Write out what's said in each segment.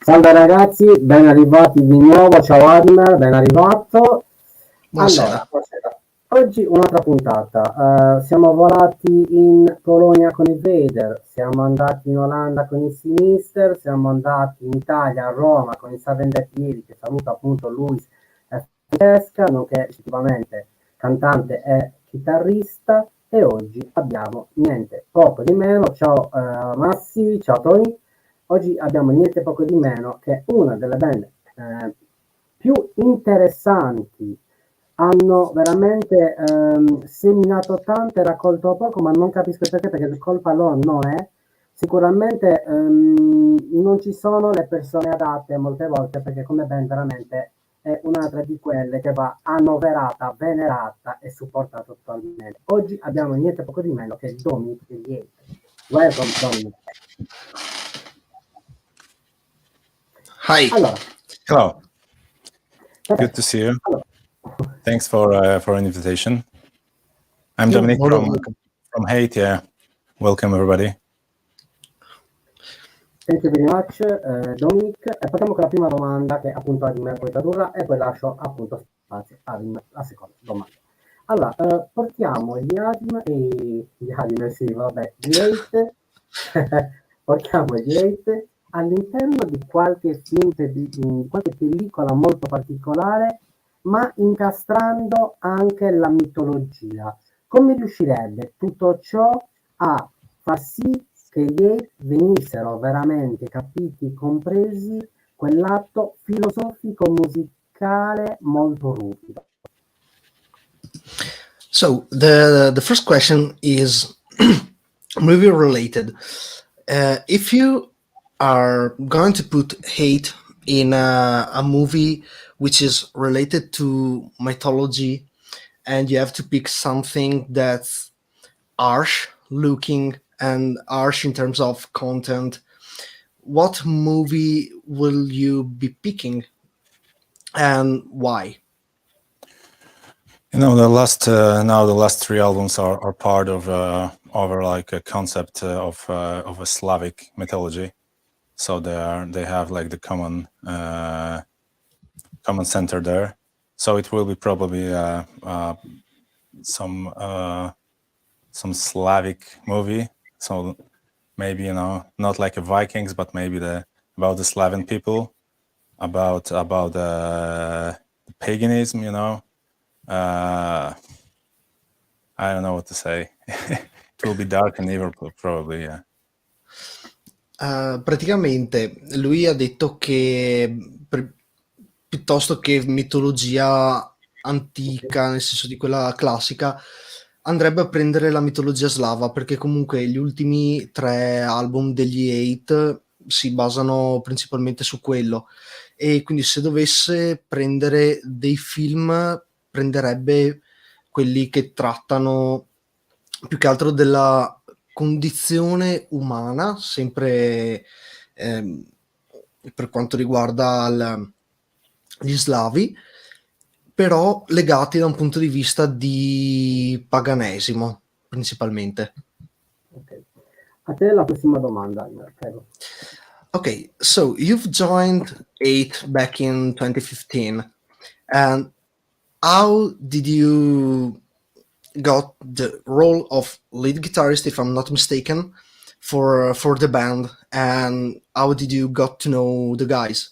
Salve ragazzi, ben arrivati di nuovo, ciao Admer, ben arrivato. Buonasera. Allora, buonasera. Oggi un'altra puntata. Siamo volati in Polonia con i Vader, siamo andati in Olanda con i Sinister, siamo andati in Italia, a Roma con i Savendetieri, che saluta appunto Luis Francesca, nonché effettivamente cantante e chitarrista. E oggi abbiamo niente poco di meno. Ciao Massi, ciao Tony. Oggi abbiamo niente poco di meno che una delle band più interessanti. Hanno veramente seminato tanto e raccolto poco, ma non capisco perché colpa loro non è. Sicuramente non ci sono le persone adatte molte volte, perché come band veramente è un'altra di quelle che va annoverata, venerata e supportata totalmente. Oggi abbiamo niente poco di meno che Dominic degli ENG. Welcome Dominic. Hi. Allora, Hello. perfetto. Good to see you. Allora, Thanks for an invitation. I'm You're Dominic more than from Haiti. Yeah. Welcome everybody. thank you very much, Dominic. E partiamo con la prima domanda che appunto Adime poi tradurrà e poi lascio appunto spazio a Adime la seconda domanda. Allora, portiamo gli Adime, sì, vabbè, gli Hate, portiamo gli Hate all'interno di qualche film, di qualche pellicola molto particolare, ma incastrando anche la mitologia. Come riuscirebbe tutto ciò a far sì che gli Hate venissero veramente capiti, compresi quell'atto filosofico musicale molto ruvido? So the first question is movie related. If you are going to put hate in a movie which is related to mythology, and you have to pick something that's harsh looking and harsh in terms of content, what movie will you be picking and why? You know, the last three albums are part of like a concept of a Slavic mythology. So they have like the common center there. So it will be probably some Slavic movie. So maybe, you know, not like a Vikings, but maybe about the Slavic people, about the paganism, you know. I don't know what to say. It will be dark and evil, probably, yeah. Praticamente lui ha detto che piuttosto che mitologia antica, nel senso di quella classica, andrebbe a prendere la mitologia slava, perché comunque gli ultimi 3 album degli Eight si basano principalmente su quello, e quindi se dovesse prendere dei film prenderebbe quelli che trattano più che altro della condizione umana, sempre per quanto riguarda gli slavi, però legati da un punto di vista di paganesimo principalmente. Ok. A te la prossima domanda, prego. Okay, so you've joined 8 back in 2015, and how did you got the role of lead guitarist, if I'm not mistaken, for the band, and how did you got to know the guys?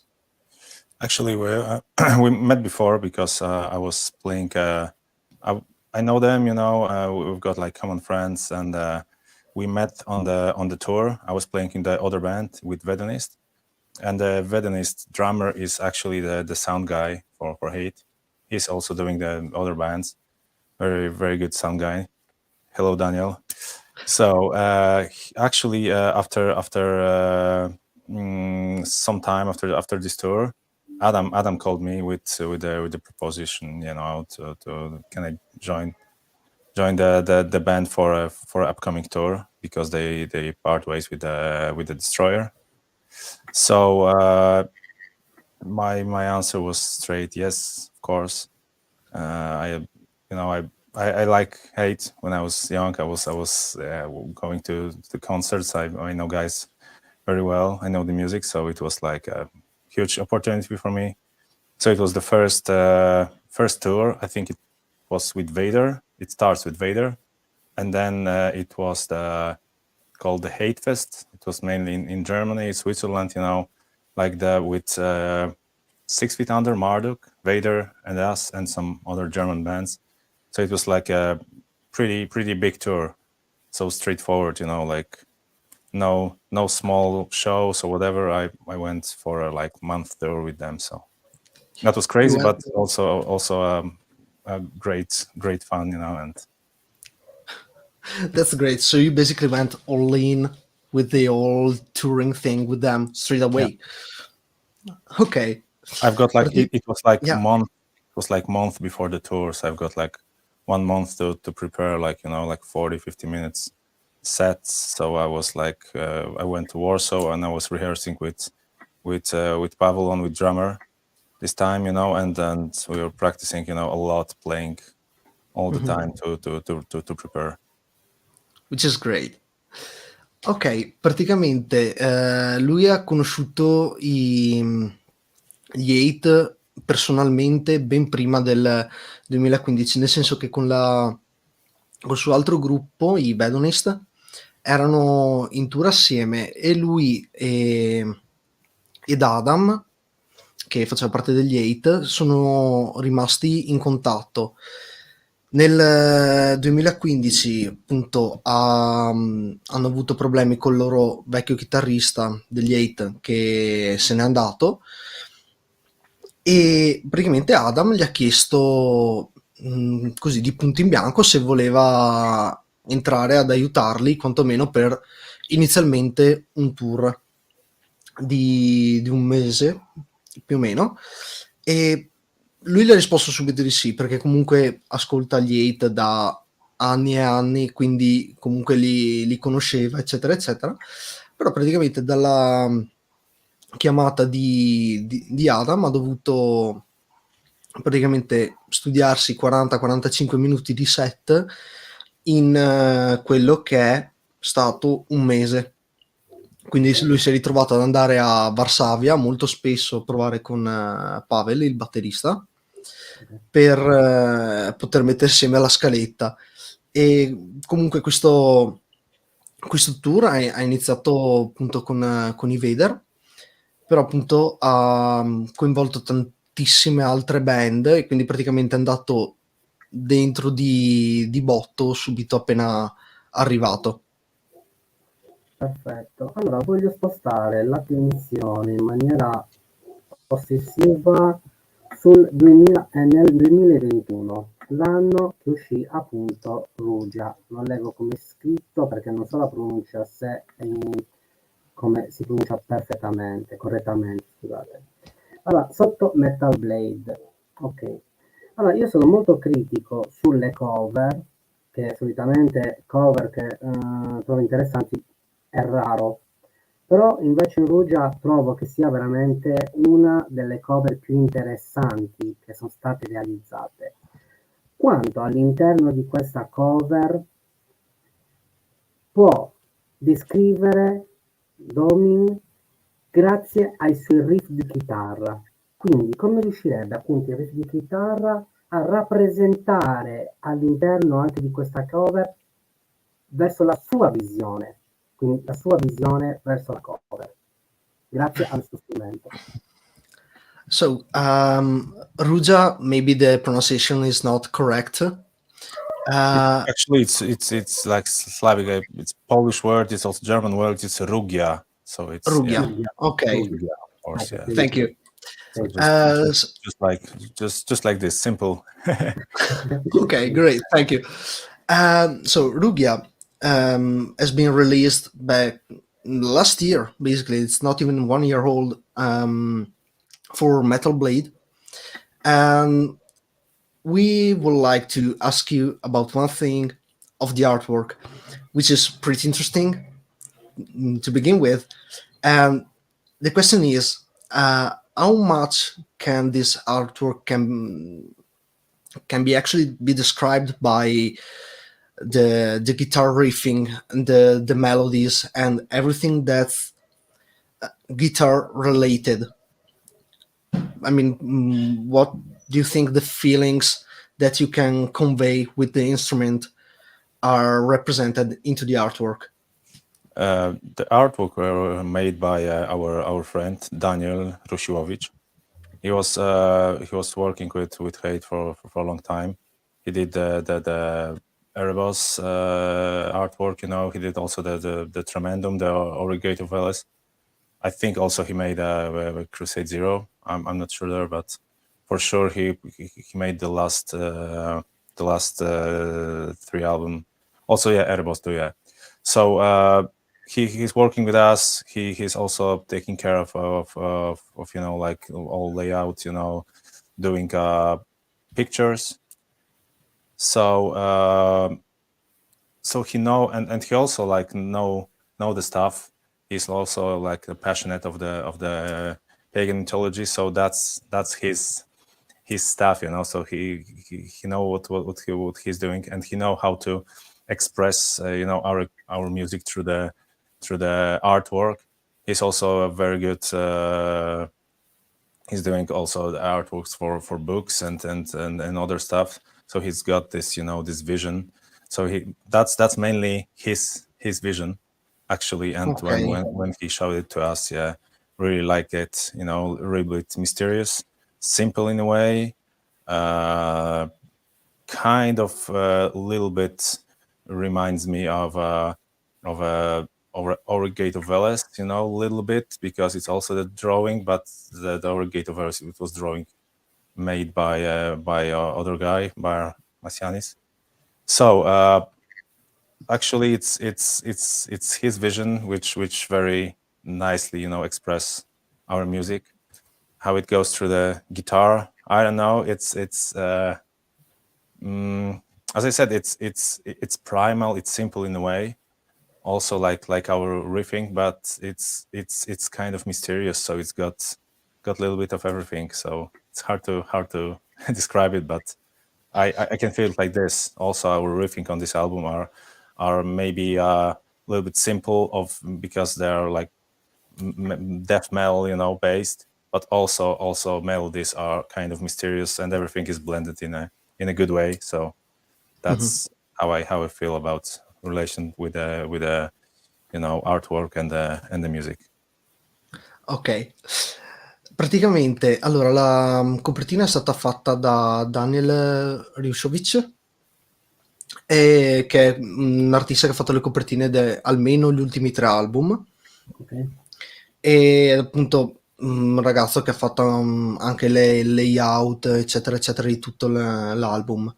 Actually, we met before because I was playing. I know them, you know. We've got like common friends, and we met on the tour. I was playing in the other band with Vedonist, and the Vedonist drummer is actually the sound guy for Hate. He's also doing the other bands. Very, very good sound guy. Hello, Daniel. So actually, after some time after this tour, Adam called me with the proposition, you know, to can I join the band for upcoming tour, because they part ways with the Destroyer. So my answer was straight yes, of course. I like Hate. When I was young, I was going to the concerts. I know guys very well. I know the music, so it was like huge opportunity for me. So it was the first tour. I think it was with Vader. It starts with Vader, and then it was called the Hate Fest. It was mainly in Germany, Switzerland, like with 6 Feet Under, Marduk, Vader, and us, and some other German bands. So it was like a pretty big tour. So straightforward, like no small shows or whatever. I went for a like month tour with them. So that was crazy, but also a great fun, and That's great. So you basically went all in with the old touring thing with them straight away. Yeah. Okay. I've got like it was like month. It was like month before the tour, so I've got like 1 month to prepare, like 40-50 minutes sets. So I was like I went to Warsaw and I was rehearsing with Pavel with drummer this time, and then we were practicing, a lot, playing all the time to prepare. Which is great. Ok, praticamente lui ha conosciuto gli Eight personalmente ben prima del 2015, nel senso che col suo altro gruppo, i Bedonist, erano in tour assieme e lui ed Adam, che faceva parte degli Eight, sono rimasti in contatto. Nel 2015 appunto hanno avuto problemi con il loro vecchio chitarrista degli Eight che se n'è andato, e praticamente Adam gli ha chiesto così di punto in bianco se voleva entrare ad aiutarli quantomeno per inizialmente un tour di un mese più o meno, e lui gli ha risposto subito di sì, perché comunque ascolta gli Eight da anni e anni, quindi comunque li conosceva, eccetera eccetera. Però praticamente dalla chiamata di Adam ha dovuto praticamente studiarsi 40-45 minuti di set in quello che è stato un mese. Quindi lui si è ritrovato ad andare a Varsavia molto spesso a provare con Pavel, il batterista, per poter mettere insieme alla scaletta. E comunque questo tour ha iniziato appunto con i Vader, però appunto ha coinvolto tantissime altre band e quindi praticamente è andato dentro di botto subito appena arrivato. Perfetto, allora voglio spostare l'attenzione in maniera ossessiva nel 2021, l'anno che uscì appunto Rugia. Non leggo come è scritto perché non so la pronuncia, se come si pronuncia correttamente, scusate. Allora, sotto Metal Blade, ok. Allora, io sono molto critico sulle cover, che solitamente cover che trovo interessanti è raro, però invece in Rugia trovo che sia veramente una delle cover più interessanti che sono state realizzate. Quanto all'interno di questa cover può descrivere Domin grazie ai suoi riff di chitarra. Quindi come riuscirebbe appunto il riff di chitarra a rappresentare all'interno anche di questa cover verso la sua visione, quindi la sua visione verso la cover, grazie al suo strumento. So, Ruja, maybe the pronunciation is not correct. Actually, it's like Slavic. It's Polish word. It's also German word. It's Rugia. So it's Rugia. Yeah. Okay. Rugia, of course, yeah. Thank you. So just like this, simple. Okay, great. Thank you. So Rugia has been released back last year. Basically, it's not even 1 year old for Metal Blade, and we would like to ask you about one thing of the artwork, which is pretty interesting to begin with. And the question is, how much can this artwork can be actually be described by the guitar riffing and the melodies and everything that's guitar related? I mean, what do you think the feelings that you can convey with the instrument are represented into the artwork? The artwork were made by our friend Daniel Rusiłowicz. He was working with Hate for a long time. He did the Erebos artwork, you know. He did also the Tremendum, the Origator Veles. I think also he made a Crusade Zero. I'm not sure there, but for sure he made the last 3 album. Also, yeah, Erebos too, yeah. So he's working with us. He's also taking care of you know, like all layout, you know, doing pictures. So so he know, and he also like know the stuff. He's also like passionate of the pagan mythology, so that's his stuff, you know. So he know what he's doing, and he know how to express you know, our music through the artwork. He's also a very good he's doing also the artworks for books and other stuff. So he's got this, you know, this vision. So that's mainly his vision, actually. And Okay. when he showed it to us, yeah, really like it. You know, a little bit mysterious, simple in a way, kind of a little bit reminds me of a Origate of Veles, you know, a little bit, because it's also the drawing, but the Origate of Veles, it was drawing made by other guy, by Masianis. So actually it's his vision which very nicely, you know, express our music. How it goes through the guitar, I don't know. It's as I said, it's primal, it's simple in a way, also like our riffing, but it's kind of mysterious, so it's got a little bit of everything. So it's hard to describe it, but I can feel it like this. Also, our riffing on this album are maybe a little bit simple because they are like death metal, you know, based, but also melodies are kind of mysterious, and everything is blended in a good way. So that's how I feel about relation with the you know, artwork and the music. Ok. Praticamente, allora, la copertina è stata fatta da Daniel Riusovic, che è un artista che ha fatto le copertine di almeno gli ultimi 3 album. Ok. E appunto un ragazzo che ha fatto anche le layout, eccetera, eccetera, di tutto l'album.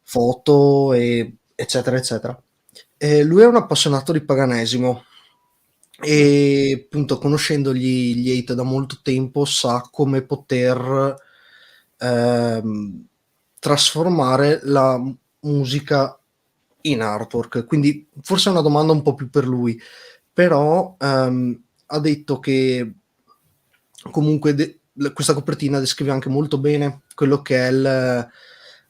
Foto, eccetera, eccetera. E lui è un appassionato di paganesimo. E appunto, conoscendo gli ETA da molto tempo, sa come poter trasformare la musica in artwork. Quindi forse è una domanda un po' più per lui, però ha detto che comunque questa copertina descrive anche molto bene quello che è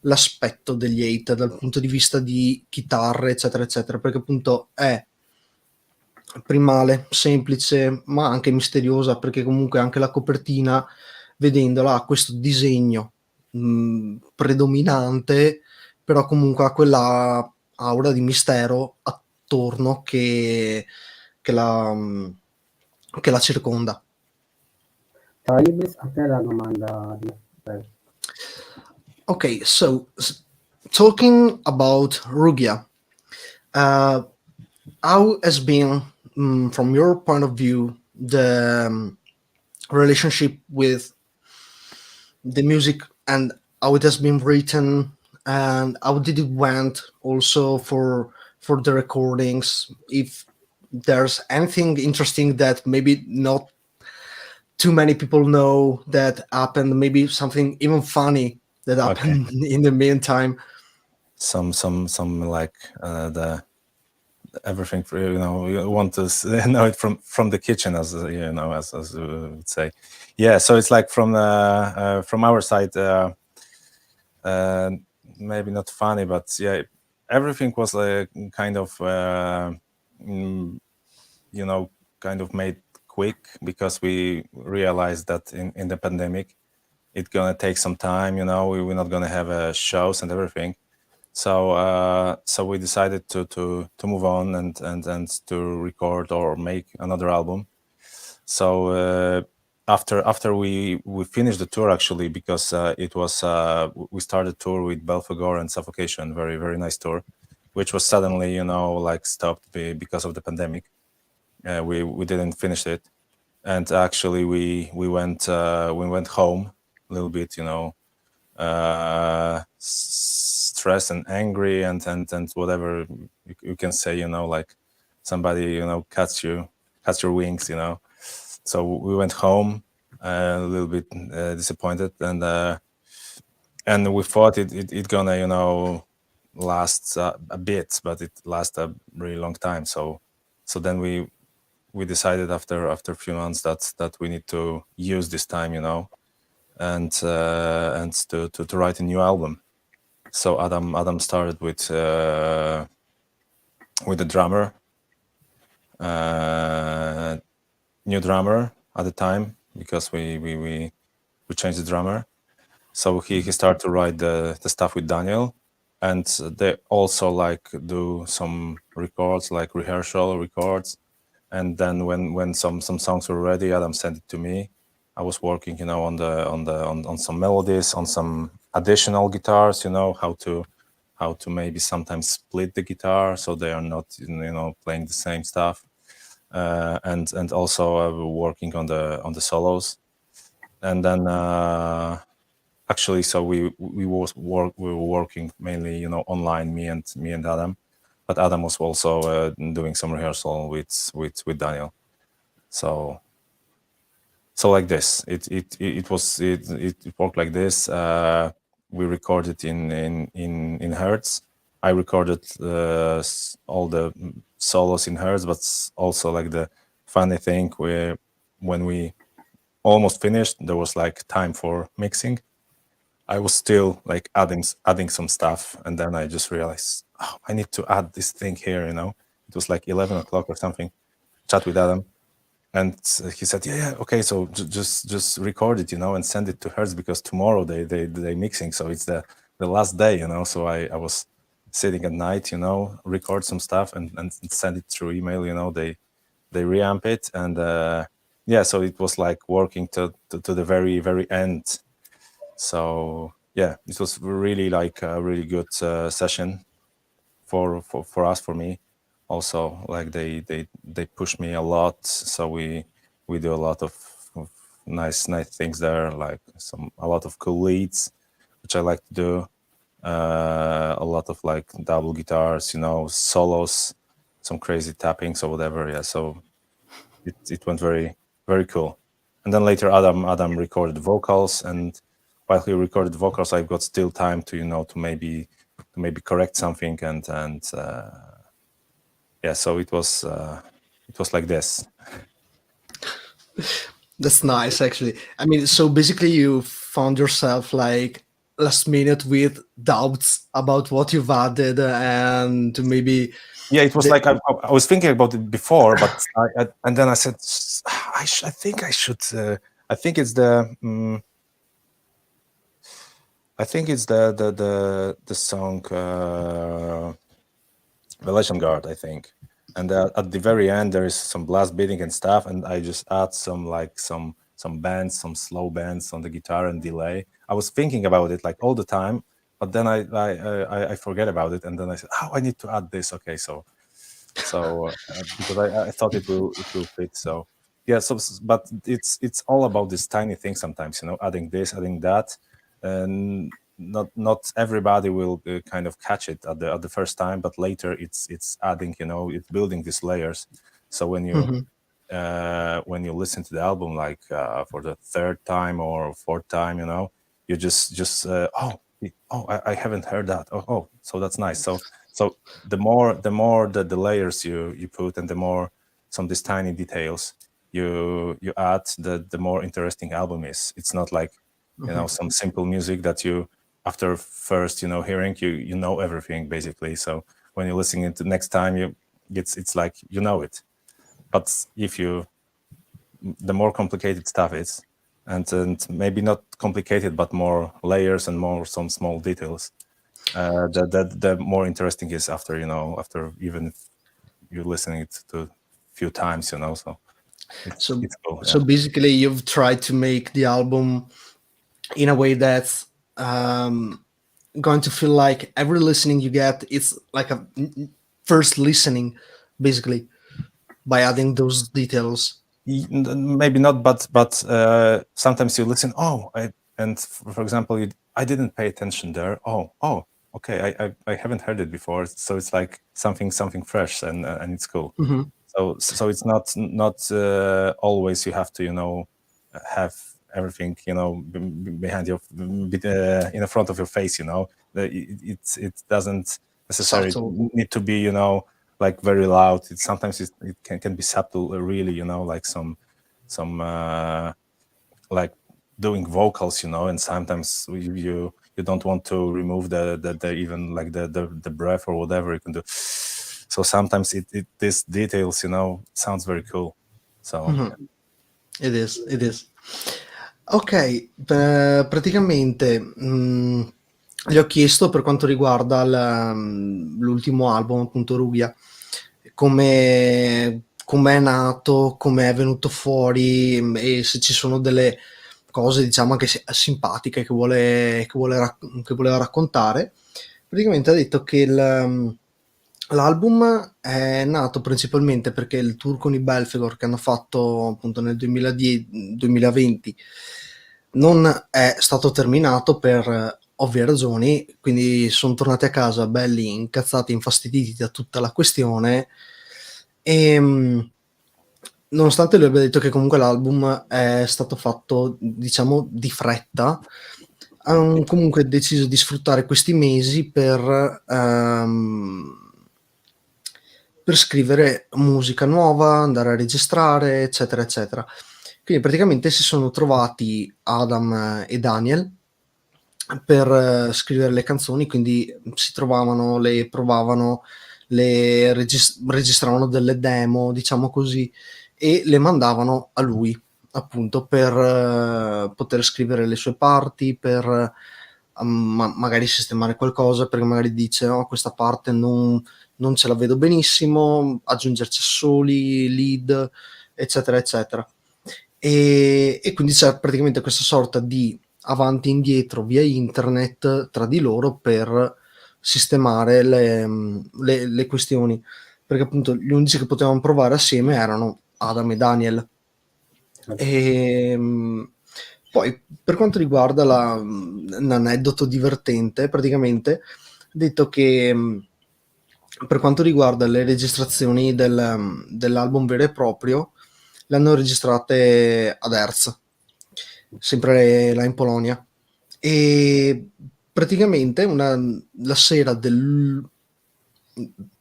l'aspetto degli ETA dal punto di vista di chitarre, eccetera, eccetera, perché appunto è primale, semplice, ma anche misteriosa, perché comunque anche la copertina, vedendola, ha questo disegno predominante, però comunque ha quella aura di mistero attorno che la circonda. Ibis, a te la domanda di Okay, so talking about Rugia, how has been, from your point of view, the relationship with the music and how it has been written, and how did it went also for the recordings? If there's anything interesting that maybe not too many people know that happened, maybe something even funny that happened in the meantime. Some like the everything for, you know, you want to know it from the kitchen, as you know, as we would say. Yeah, so it's like from our side, maybe not funny, but yeah, everything was like kind of you know, kind of made quick because we realized that in the pandemic, it's gonna take some time. We're not gonna have shows and everything. So we decided to move on and to record or make another album. So after we finished the tour, actually, because it was we started tour with Belphegor and Suffocation, very very nice tour, which was suddenly like stopped because of the pandemic. We didn't finish it, and actually we went home a little bit, stressed and angry and whatever you can say, like somebody cuts your wings, So we went home a little bit disappointed, and we thought it gonna last a bit, but it lasted a really long time. So then we decided after a few months that we need to use this time, and to write a new album. So Adam started with the drummer, new drummer at the time, because we changed the drummer. So he started to write the stuff with Daniel, and they also like do some records, like rehearsal records. And then when some songs were ready, Adam sent it to me. I was working, on some melodies, on some additional guitars, how to maybe sometimes split the guitar so they are not, playing the same stuff, and also working on the solos. And then actually, so we were working mainly, online, me and Adam, but Adam was also doing some rehearsal with Daniel. So like this, it worked like this. We recorded in hertz. I recorded all the solos in hertz, but also like the funny thing when we almost finished, there was like time for mixing. I was still like adding some stuff, and then I just realized, oh, I need to add this thing here. It was like 11 o'clock or something. Chat with Adam, and he said, yeah, okay, so just record it, and send it to Hertz, because tomorrow they mixing, so it's the last day, So I was sitting at night, record some stuff and send it through email. They reamp it, and yeah, so it was like working to the very very end. So yeah, it was really like a really good session for us, for me. Also, like they push me a lot, so we do a lot of nice things there, like a lot of cool leads, which I like to do. A lot of like double guitars, solos, some crazy tappings or whatever. Yeah, so it went very very cool. And then later Adam recorded vocals, and while he recorded vocals, I've got still time to to maybe correct something, and yeah, so it was like this. That's nice, actually. I mean, so basically you found yourself like last minute with doubts about what you've added, and maybe yeah, it was like I was thinking about it before, but and then I said I think I should I think it's the the song The Legend Guard, I think. And at the very end there is some blast beating and stuff, and I just add some bends, some slow bends on the guitar and delay. I was thinking about it like all the time, but then I forget about it, and then I said, oh, I need to add this. Okay, so because I thought it will fit. So yeah, so but it's all about this tiny thing sometimes, adding this, adding that, and not everybody will kind of catch it at the first time, but later it's adding, it's building these layers. So when you listen to the album, like for the third time or fourth time, you just I haven't heard that. Oh, so that's nice. So the more the layers you put, and the more some these tiny details you add, the more interesting album is. It's not like some simple music that you, after first hearing, you know everything basically. So when you're listening to next time, it's like it. But if you the more complicated stuff is, and maybe not complicated, but more layers and more some small details. The more interesting is after even if you're listening it to a few times, so it's cool. So basically you've tried to make the album in a way that's going to feel like every listening you get, it's like a first listening, basically, by adding those details. Maybe not, but sometimes you listen, and for example, I didn't pay attention there. Okay, I haven't heard it before, so it's like something fresh, and it's cool. Mm-hmm. So it's not always you have to have everything behind your in the front of your face. It doesn't necessarily need to be like very loud. Sometimes it can be subtle, really, like some like doing vocals, and sometimes you don't want to remove the even like the breath or whatever you can do. So sometimes these details, sounds very cool. So mm-hmm. It is. Ok, praticamente gli ho chiesto per quanto riguarda l'ultimo album, appunto Rugia, come è nato, come è venuto fuori, e se ci sono delle cose, diciamo, anche simpatiche che voleva raccontare. Praticamente ha detto che l'album è nato principalmente perché il tour con i Belfegor che hanno fatto appunto nel 2020 non è stato terminato per ovvie ragioni, quindi sono tornati a casa belli incazzati, infastiditi da tutta la questione, e nonostante lui abbia detto che comunque l'album è stato fatto, diciamo, di fretta, hanno comunque deciso di sfruttare questi mesi per scrivere musica nuova, andare a registrare, eccetera, eccetera. Quindi praticamente si sono trovati Adam e Daniel per scrivere le canzoni, quindi si trovavano, le provavano, le registravano delle demo, diciamo così, e le mandavano a lui, appunto, per poter scrivere le sue parti, per magari sistemare qualcosa, perché magari dice questa parte non ce la vedo benissimo, aggiungerci assoli, lead, eccetera, eccetera. E quindi c'è praticamente questa sorta di avanti e indietro via internet tra di loro per sistemare le questioni, perché appunto gli unici che potevano provare assieme erano Adam e Daniel. E poi per quanto riguarda un aneddoto divertente, praticamente ha detto che per quanto riguarda le registrazioni dell'album vero e proprio, le hanno registrate ad Erz, sempre là in Polonia, e praticamente la sera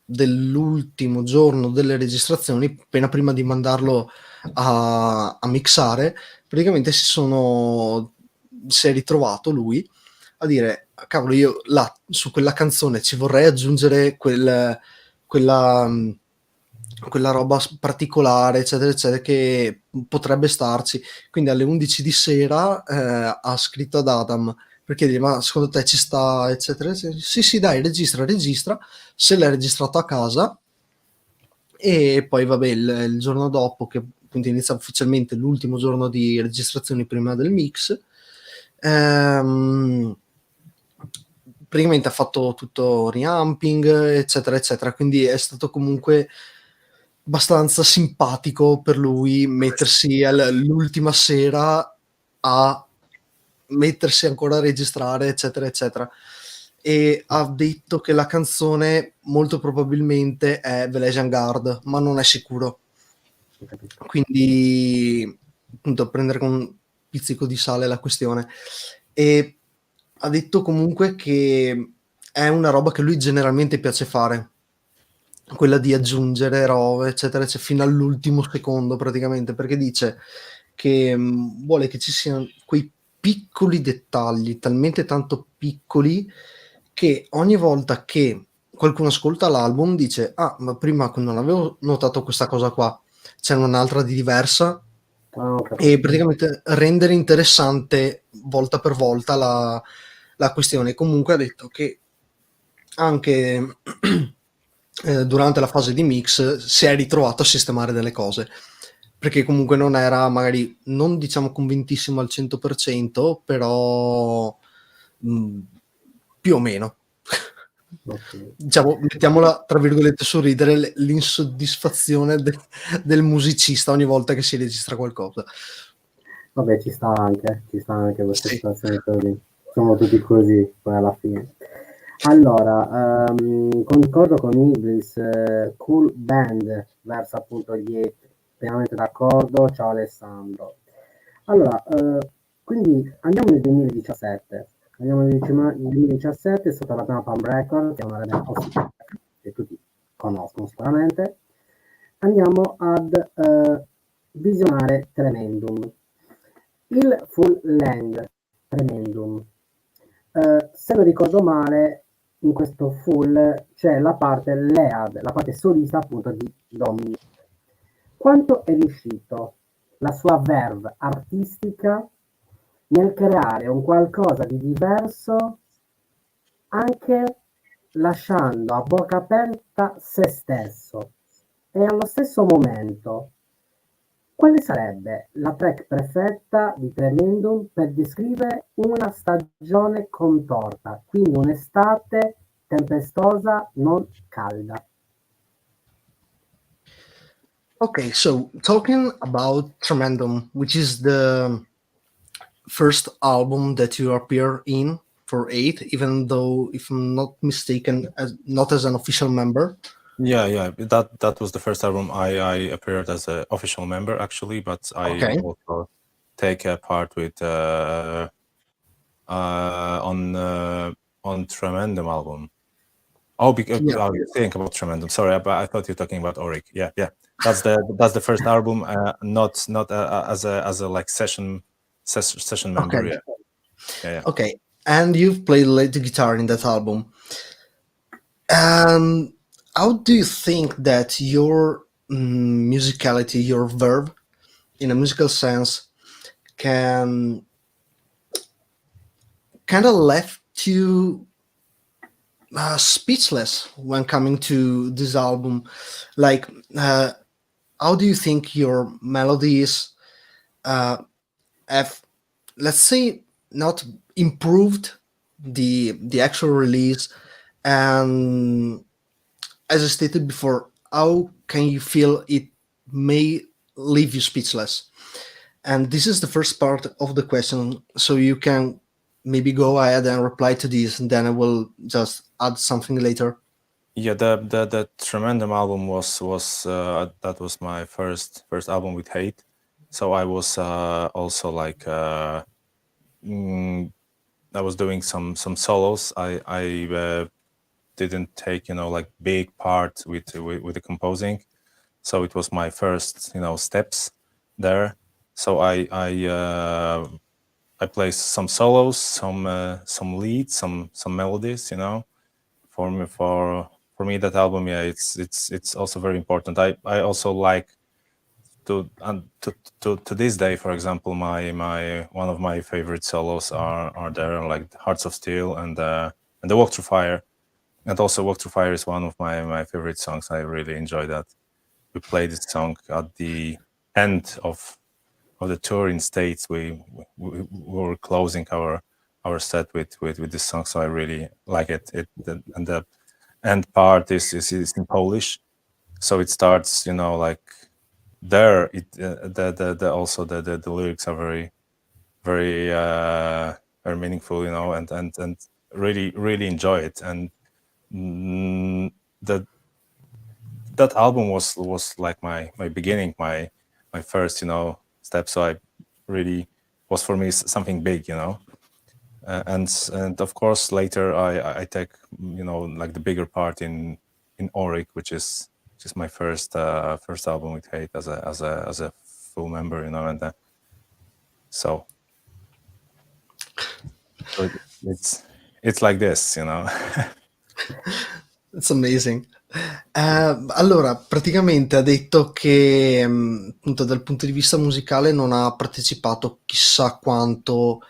dell'ultimo giorno delle registrazioni, appena prima di mandarlo a mixare, praticamente si è ritrovato lui a dire: cavolo, io là su quella canzone ci vorrei aggiungere quella roba particolare, eccetera, eccetera, che potrebbe starci. Quindi alle 11 di sera ha scritto ad Adam per chiedere: ma secondo te ci sta, eccetera, eccetera. Sì, dai, registra, se l'è registrato a casa. E poi vabbè, il giorno dopo, che appunto inizia ufficialmente l'ultimo giorno di registrazioni prima del mix, praticamente ha fatto tutto reamping, eccetera, eccetera. Quindi è stato comunque abbastanza simpatico per lui mettersi l'ultima sera a mettersi ancora a registrare, eccetera, eccetera. E ha detto che la canzone molto probabilmente è The Legend Guard, ma non è sicuro. Quindi appunto prendere con un pizzico di sale la questione. E ha detto comunque che è una roba che lui generalmente piace fare, quella di aggiungere robe, eccetera, eccetera, fino all'ultimo secondo praticamente, perché dice che vuole che ci siano quei piccoli dettagli, talmente tanto piccoli, che ogni volta che qualcuno ascolta l'album dice: ma prima non avevo notato questa cosa qua, c'è un'altra di diversa, e praticamente rendere interessante volta per volta la questione. Comunque ha detto che anche durante la fase di mix si è ritrovato a sistemare delle cose, perché comunque non era magari, non diciamo convintissimo al 100%, però più o meno. Ok. Diciamo, mettiamola tra virgolette sul ridere, l'insoddisfazione del musicista ogni volta che si registra qualcosa. Vabbè, ci sta anche queste Sì. situazioni così. Siamo tutti così, poi alla fine. Allora, concordo con Iblis, cool band verso appunto gli ET, pienamente d'accordo, ciao Alessandro. Allora, quindi andiamo nel 2017, nel 2017 è stata la prima Palm Record, che è una radio che tutti conoscono sicuramente. Andiamo ad visionare Tremendum. Il full length Tremendum. Se non ricordo male, in questo full c'è la parte lead, la parte solista appunto di Dominic. Quanto è riuscito la sua verve artistica nel creare un qualcosa di diverso, anche lasciando a bocca aperta se stesso, e allo stesso momento quale sarebbe la track perfetta di Tremendum per descrivere una stagione contorta, quindi un'estate tempestosa, non calda? Okay, so talking about Tremendum, which is the first album that you appear in for Eight, even though, if I'm not mistaken, not as an official member. Yeah. That was the first album I appeared as an official member, actually, but I Okay. also take a part with on Tremendum album. Oh, because Yeah. I was thinking about Tremendum. Sorry, but I thought you were talking about Auric. Yeah. That's the first album, not as a like session member. Okay. Yeah. Okay, and you've played lead guitar in that album. How do you think that your musicality, your verb, in a musical sense, can kind of left you speechless when coming to this album? Like, how do you think your melodies have, let's say, not improved the actual release? And as I stated before, how can you feel it may leave you speechless? And this is the first part of the question, so you can maybe go ahead and reply to this, and then I will just add something later. Yeah, the Tremendum album was that was my first album with Hate. So I was also like I was doing some solos. I didn't take like big part with the composing, so it was my first steps there. So I play some solos, some leads, some melodies. For me that album, yeah, it's also very important. I also like to this day, for example, my one of my favorite solos are there, like Hearts of Steel and the Walk Through Fire. And also Walk Through Fire is one of my favorite songs. I really enjoy that. We played this song at the end of the tour in States. We were closing our set with this song, so I really like it. And the end part is in Polish, so it starts like there. The also the lyrics are very very meaningful, and really enjoy it. And that album was like my beginning, my first step. So I really was for me something big, and of course later I take like the bigger part in Auric, which is my first album with Hate as a full member, and so it's like this. It's amazing. Allora, praticamente ha detto che appunto dal punto di vista musicale non ha partecipato chissà quanto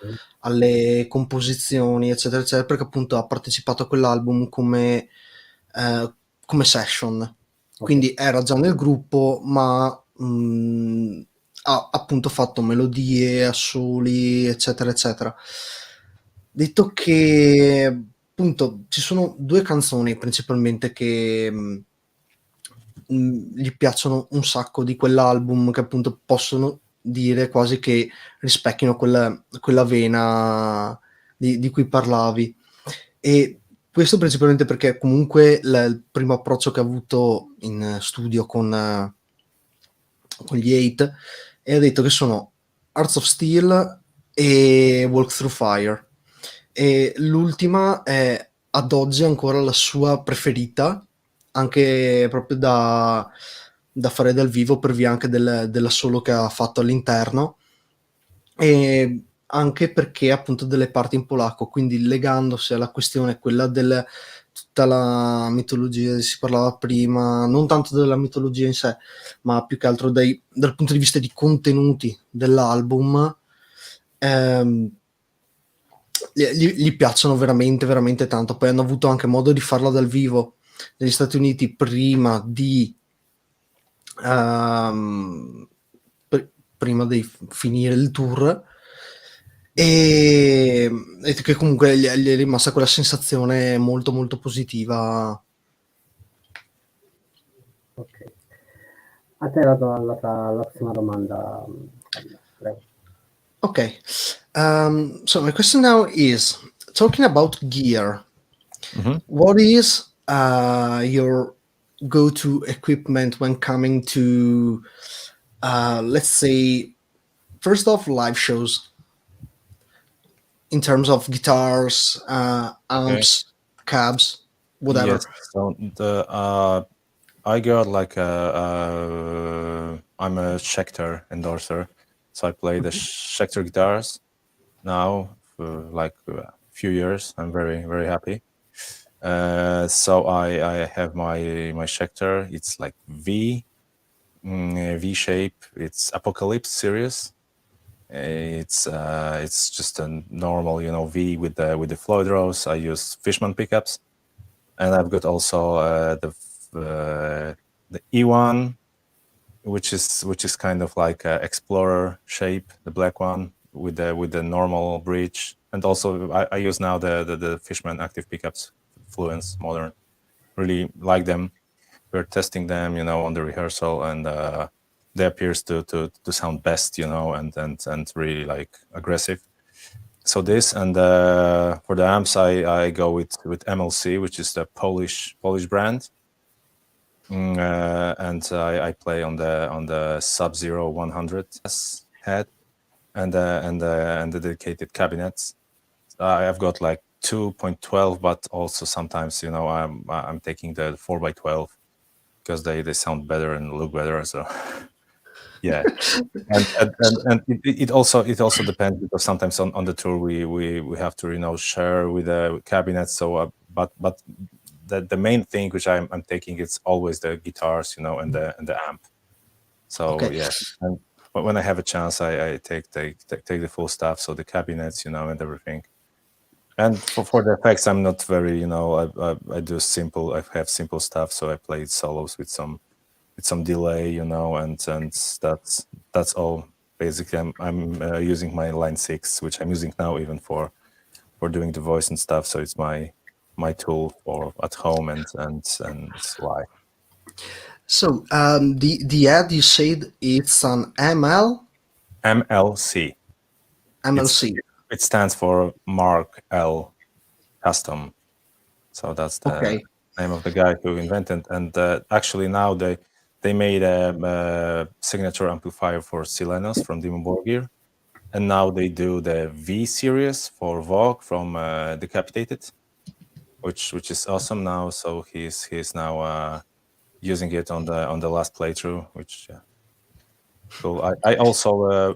alle composizioni, eccetera, eccetera, perché appunto ha partecipato a quell'album come session. Quindi era già nel gruppo, ma ha appunto fatto melodie, assoli, eccetera, eccetera. Detto che appunto ci sono due canzoni principalmente che gli piacciono un sacco di quell'album, che appunto possono dire quasi che rispecchino quella vena di cui parlavi. E questo principalmente perché comunque il primo approccio che ha avuto in studio con gli Eight, e ha detto che sono Hearts of Steel e Walk Through Fire. E l'ultima è ad oggi ancora la sua preferita, anche proprio da fare dal vivo, per via anche della solo che ha fatto all'interno, e anche perché appunto delle parti in polacco, quindi legandosi alla questione quella del tutta la mitologia di si parlava prima, non tanto della mitologia in sé, ma più che altro dal punto di vista di contenuti dell'album, ehm, gli piacciono veramente, veramente tanto. Poi hanno avuto anche modo di farla dal vivo negli Stati Uniti prima ehm, prima di finire il tour, e che comunque gli è rimasta quella sensazione molto molto positiva. Ok. A te la prossima domanda. Prego. Okay. So my question now is, talking about gear, Mhm. what is your go-to equipment when coming to, let's say, first off, live shows, in terms of guitars, Okay. amps, cabs, whatever? Yes. So I got like I'm a Schecter endorser, so I play the Schecter guitars now for like a few years. I'm very very happy. So I have my Schecter. It's like V shape. It's Apocalypse series. It's just a normal, V with the Floyd Rose. I use Fishman pickups, and I've got also the E1, which is kind of like a Explorer shape, the black one with the normal bridge, and also I use now the Fishman active pickups, Fluence Modern. Really like them. We're testing them, on the rehearsal, and they appears to sound best, and really like aggressive. So this, and for the amps, I go with MLC, which is the Polish brand, and I play on the Sub-Zero 100 head, and the dedicated cabinets. I've got like 2.12, but also sometimes I'm taking the 4x12 because they sound better and look better. So yeah, and it also depends, because sometimes on the tour we have to share with the cabinets. So but the main thing which I'm taking, it's always the guitars, and the amp. So Okay. yeah, and when I have a chance, I take the full stuff, so the cabinets, and everything. And for the effects, I'm not very, I do simple. I have simple stuff, so I play solos with some delay, and that's all. Basically, I'm using my Line 6, which I'm using now even for doing the voice and stuff. So it's my tool for at home and live. So the ad you said it's an MLC. MLC. It stands for Mark L Custom. So that's the Okay. name of the guy who invented. And actually now they made a signature amplifier for Silenos from Dimmu Borgir, and now they do the V series for Vogue from Decapitated, which is awesome now. So he's now using it on the last playthrough, which cool. I also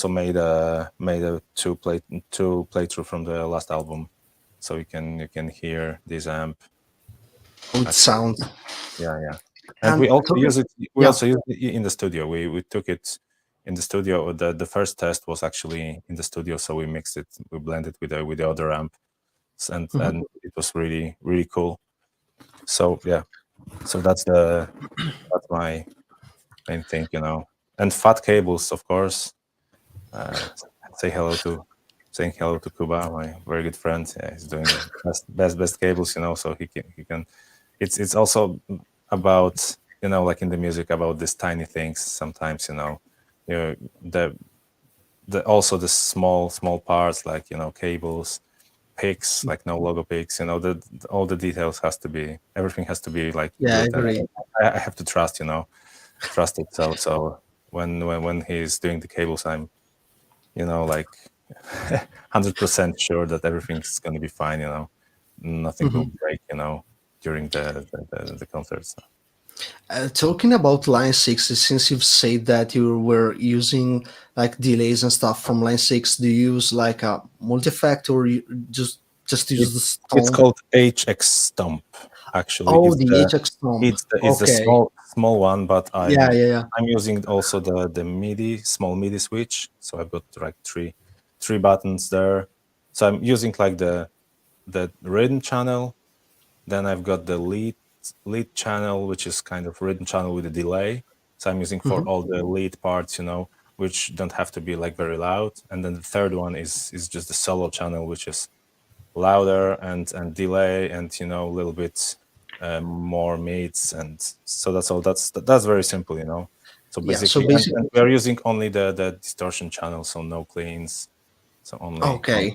made a two playthrough from the last album, so you can hear this amp. It sounds Yeah. And we also use it. We also use it in the studio. We took it in the studio. The first test was actually in the studio, so we mixed it. We blended with the other amp, and it was really really cool. So yeah, so that's my main thing, you know. And fat cables, of course. Saying hello to Kuba, my very good friend. Yeah, he's doing the best cables, you know. So he can. It's also about, you know, like in the music, about these tiny things. Sometimes, you know, also the small parts, like, you know, cables, picks, like no logo picks. You know, all the details everything has to be like good. And I have to trust it. So when he's doing the cables, I'm, you know, like 100% sure that everything's going to be fine, you know, nothing will break, you know, during the concerts. Talking about Line 6, since you've said that you were using like delays and stuff from Line 6, do you use like a multi-effect, or you just use the stomp? It's called HX Stomp, actually. Oh, the HX Stomp. It's the small one, but I'm using also the MIDI, small MIDI switch. So I've got like three buttons there. So I'm using like the rhythm channel. Then I've got the lead channel, which is kind of rhythm channel with a delay. So I'm using for all the lead parts, you know, which don't have to be like very loud. And then the third one is just the solo channel, which is louder and delay, and, you know, a little bit more mids. And so that's all. That's very simple, you know. So basically, and we are using only the distortion channel, so no cleans. So only. Okay.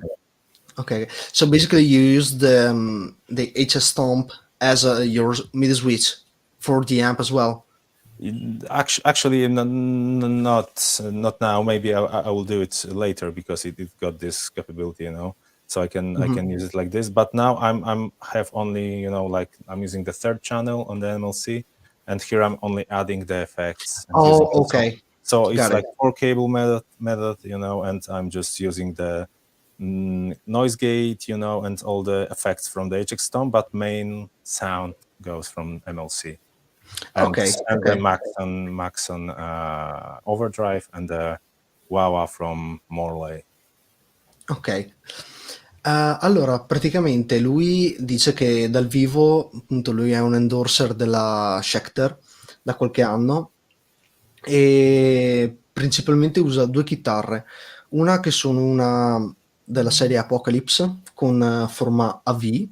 So basically, you use the HS Stomp as your MIDI switch for the amp as well. Actually, not now. Maybe I will do it later, because it got this capability, you know. So I can use it like this. But now I'm have only, you know, like I'm using the third channel on the MLC, and here I'm only adding the effects. And okay. So it's like 4-cable method, you know, and I'm just using the noise gate, you know, and all the effects from the HX Stomp, but main sound goes from MLC. And the Maxon overdrive, and the wah from Morley. Ok. Allora, praticamente lui dice che dal vivo, appunto, lui è un endorser della Schecter da qualche anno, e principalmente usa due chitarre, una che sono una della serie Apocalypse con forma AV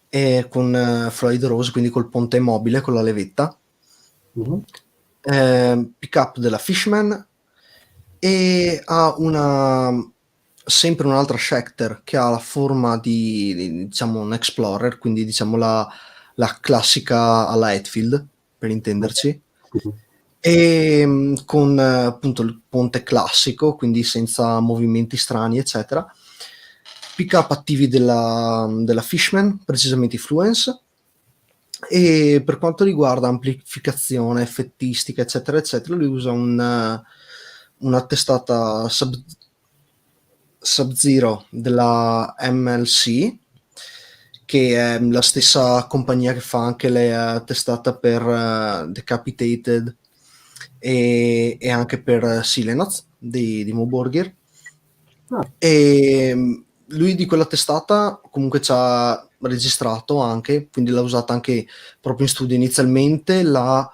e con Floyd Rose, quindi col ponte mobile con la levetta, pick-up della Fishman, e ha sempre un'altra Schecter che ha la forma di diciamo un Explorer, quindi diciamo la classica alla Hetfield, per intenderci, e con appunto il ponte classico, quindi senza movimenti strani eccetera, pick up attivi della Fishman, precisamente i Fluence. E per quanto riguarda amplificazione, effettistica eccetera eccetera, lui usa una testata Sub-Zero della MLC, che è la stessa compagnia che fa anche le testate per Decapitated e anche per Silenoz di Moborgir. E lui di quella testata comunque ci ha registrato anche, quindi l'ha usata anche proprio in studio. Inizialmente l'ha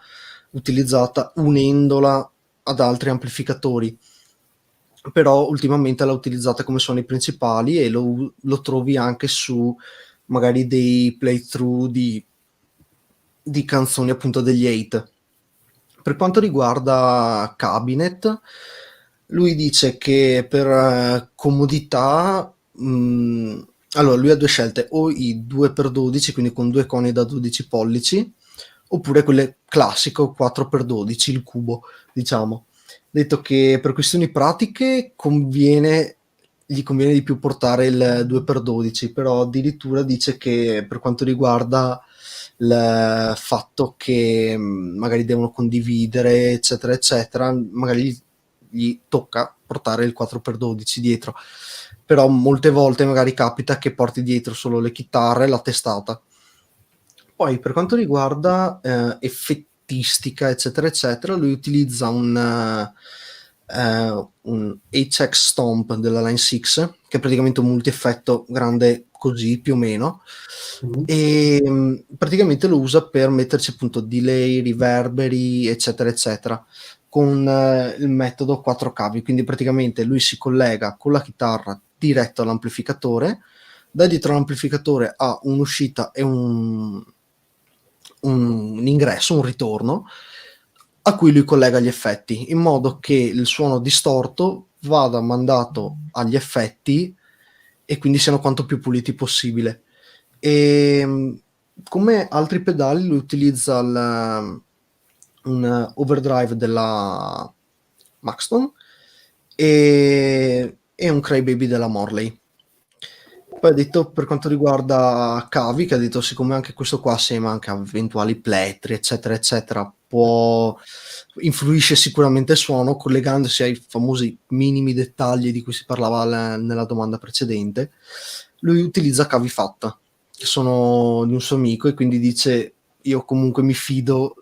utilizzata unendola ad altri amplificatori, però ultimamente l'ha utilizzata come suoni principali, e lo trovi anche su magari dei playthrough di canzoni appunto degli 8. Per quanto riguarda Cabinet, lui dice che per comodità, allora lui ha due scelte: o i 2x12, quindi con due coni da 12 pollici, oppure quelle classico 4x12, il cubo, diciamo. Detto che per questioni pratiche gli conviene di più portare il 2x12, però addirittura dice che per quanto riguarda il fatto che magari devono condividere eccetera eccetera, magari gli tocca portare il 4x12 dietro, però molte volte magari capita che porti dietro solo le chitarre e la testata. Poi per quanto riguarda effettistica, eccetera, eccetera, lui utilizza un HX Stomp della Line 6, che è praticamente un multi-effetto grande così, più o meno, e praticamente lo usa per metterci appunto delay, riverberi, eccetera, eccetera, con il metodo 4 cavi. Quindi praticamente lui si collega con la chitarra diretto all'amplificatore, da dietro all'amplificatore ha un'uscita e un ingresso, un ritorno, a cui lui collega gli effetti, in modo che il suono distorto vada mandato agli effetti e quindi siano quanto piu puliti possibile. Come altri pedali lui utilizza un overdrive della Maxton e un Crybaby della Morley. Poi ha detto, per quanto riguarda cavi, che ha detto siccome anche questo qua assieme anche a eventuali plettri eccetera eccetera influisce sicuramente il suono, collegandosi ai famosi minimi dettagli di cui si parlava nella domanda precedente. Lui utilizza cavi fatta, che sono di un suo amico, e quindi dice io comunque mi fido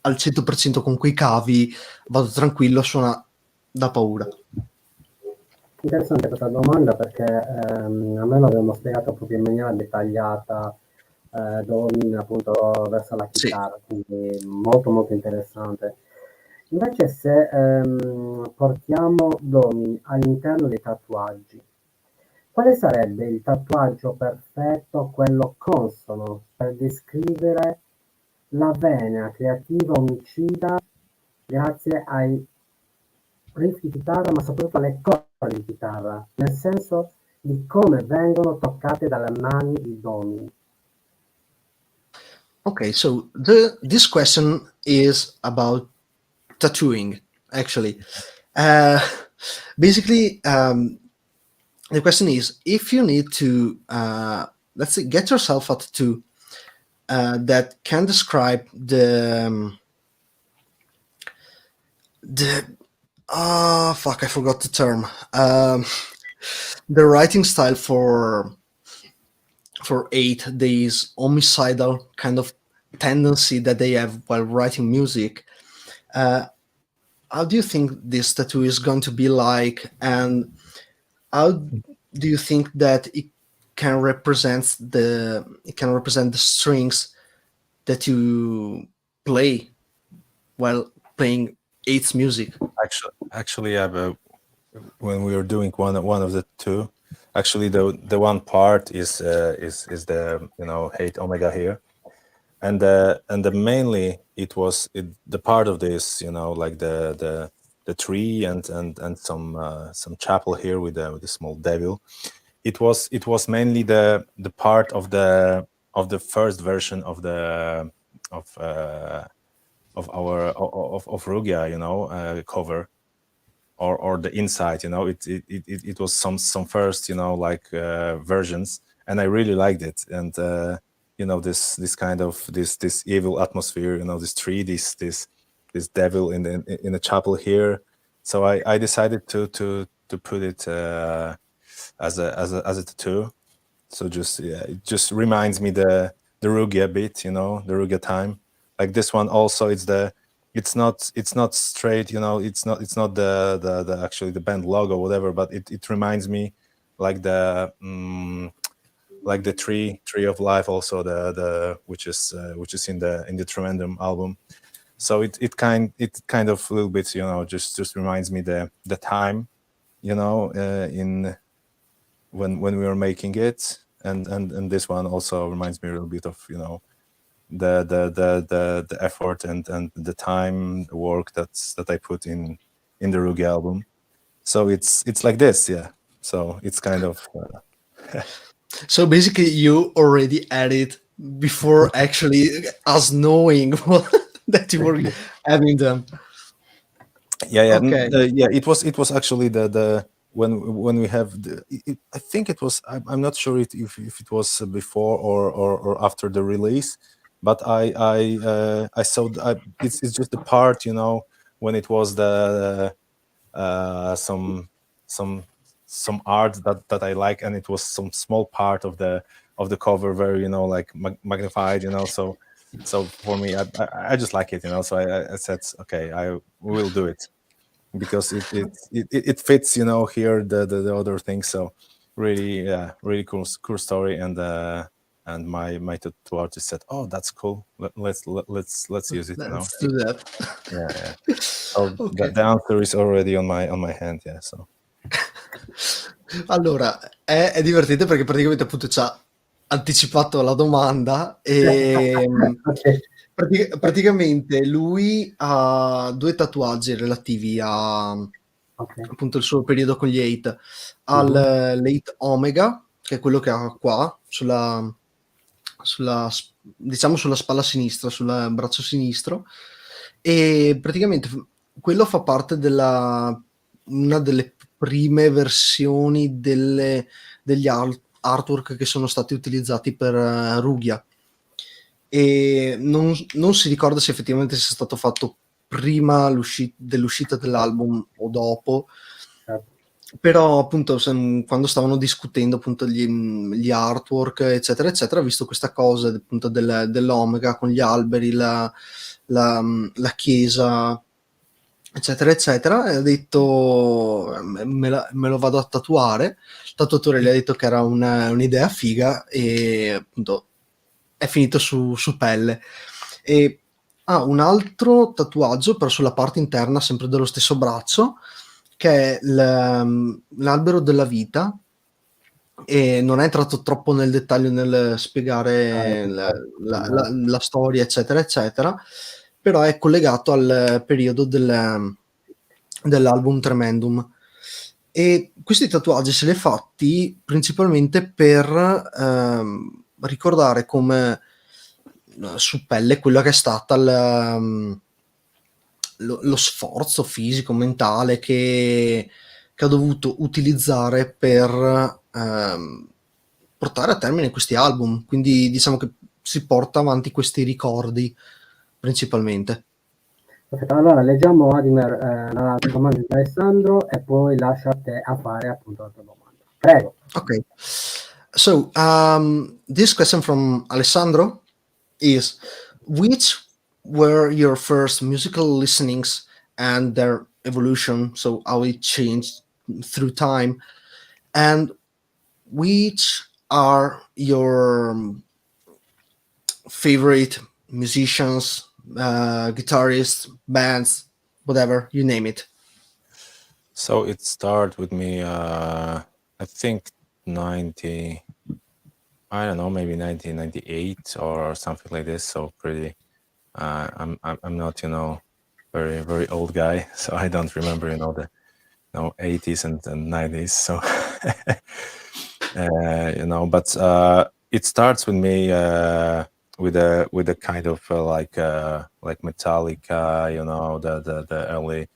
al 100% con quei cavi, vado tranquillo, suona da paura. Interessante questa domanda, perché a me l'avevamo spiegato proprio in maniera dettagliata, Domin appunto verso la Sì. chitarra, quindi molto molto interessante. Invece se portiamo Domin all'interno dei tatuaggi, quale sarebbe il tatuaggio perfetto, quello consono per descrivere la vena creativa omicida grazie ai riff di chitarra, ma soprattutto alle corde di chitarra, nel senso di come vengono toccate dalle mani di Domi? Okay, so this question is about tattooing, actually. Basically, the question is, if you need to, let's say, get yourself a tattoo that can describe fuck, I forgot the term. The writing style for 8 days homicidal kind of tendency that they have while writing music. How do you think this tattoo is going to be like, and how do you think that it can represent the strings that you play while playing 8's music? Actually, when we were doing one of the two, actually the one part is the hate omega here, and the mainly the part of this, like the tree and some chapel here with the small devil. It was mainly the part of the first version of the of our of Rugia, cover, or the inside. It was some first like versions, and I really liked it. And this kind of this evil atmosphere, this tree, this devil in the chapel here. So I decided to put it as a tattoo. So it just reminds me the Rugia bit, the Rugia time. Like this one also, it's not straight, it's not the actually the band logo, whatever, but it reminds me like the tree of life, also the which is in the Tremendum album. So it kind of a little bit, just reminds me the time, in when we were making it, and this one also reminds me a little bit of the effort and the time, the work that I put in the Rugi album. So it's like this, yeah. So it's kind of So basically, you already added before actually us knowing that you were having them. yeah. Okay. It was actually the when we have I think it was, I'm not sure if it was before or after the release, but I saw it's just the part, when it was the some art that I like, and it was some small part of the of the cover very, you know, like magnified, you know. So for me, I just like it, you know. So I said, okay, I will do it because it fits, you know, here the other thing. So really, yeah, really cool story. And my tattoo artist said, "Oh, that's cool. Let's use it." You know. Let's do that. Yeah. So Ok. the answer is already on my hand. Yeah. So. Allora, è divertente perché praticamente appunto ci ha anticipato la domanda e Ok. praticamente lui ha 2 tatuaggi relativi a Ok. appunto il suo periodo con gli Eight. Ha Mhm. l'Eight Omega, che è quello che ha qua diciamo sulla spalla sinistra, sul braccio sinistro, e praticamente quello fa parte una delle prime versioni degli artwork che sono stati utilizzati per Rugia, e non si ricorda se effettivamente sia stato fatto prima dell'uscita dell'album o dopo, Certo. però appunto quando stavano discutendo appunto gli artwork eccetera eccetera, ha visto questa cosa appunto dell'Omega con gli alberi, la chiesa eccetera eccetera, e ha detto me lo vado a tatuare. Il tatuatore gli ha detto che era un'idea figa e appunto è finito su pelle. E ha un altro tatuaggio però sulla parte interna sempre dello stesso braccio, che è l'albero della vita, e non è entrato troppo nel dettaglio nel spiegare la storia eccetera eccetera, però è collegato al periodo dell'album Tremendum, e questi tatuaggi se li ha fatti principalmente per ricordare come su pelle quella che è stata lo sforzo fisico, mentale che ha dovuto utilizzare per portare a termine questi album. Quindi diciamo che si porta avanti questi ricordi principalmente. Perfetto, allora leggiamo Adimer la domanda di Alessandro e poi lascio a te a fare appunto la tua domanda. Prego. Okay. So, this question from Alessandro is: which were your first musical listenings and their evolution, so how it changed through time, and which are your favorite musicians, guitarists, bands, whatever, you name it? So it started with me, I think 90, I don't know, maybe 1998 or something like this. So pretty, I'm not, you know, very, very old guy. So I don't remember, you know, the 80s and 90s. So, you know, but it starts with me with a kind of like Metallica, you know, the early,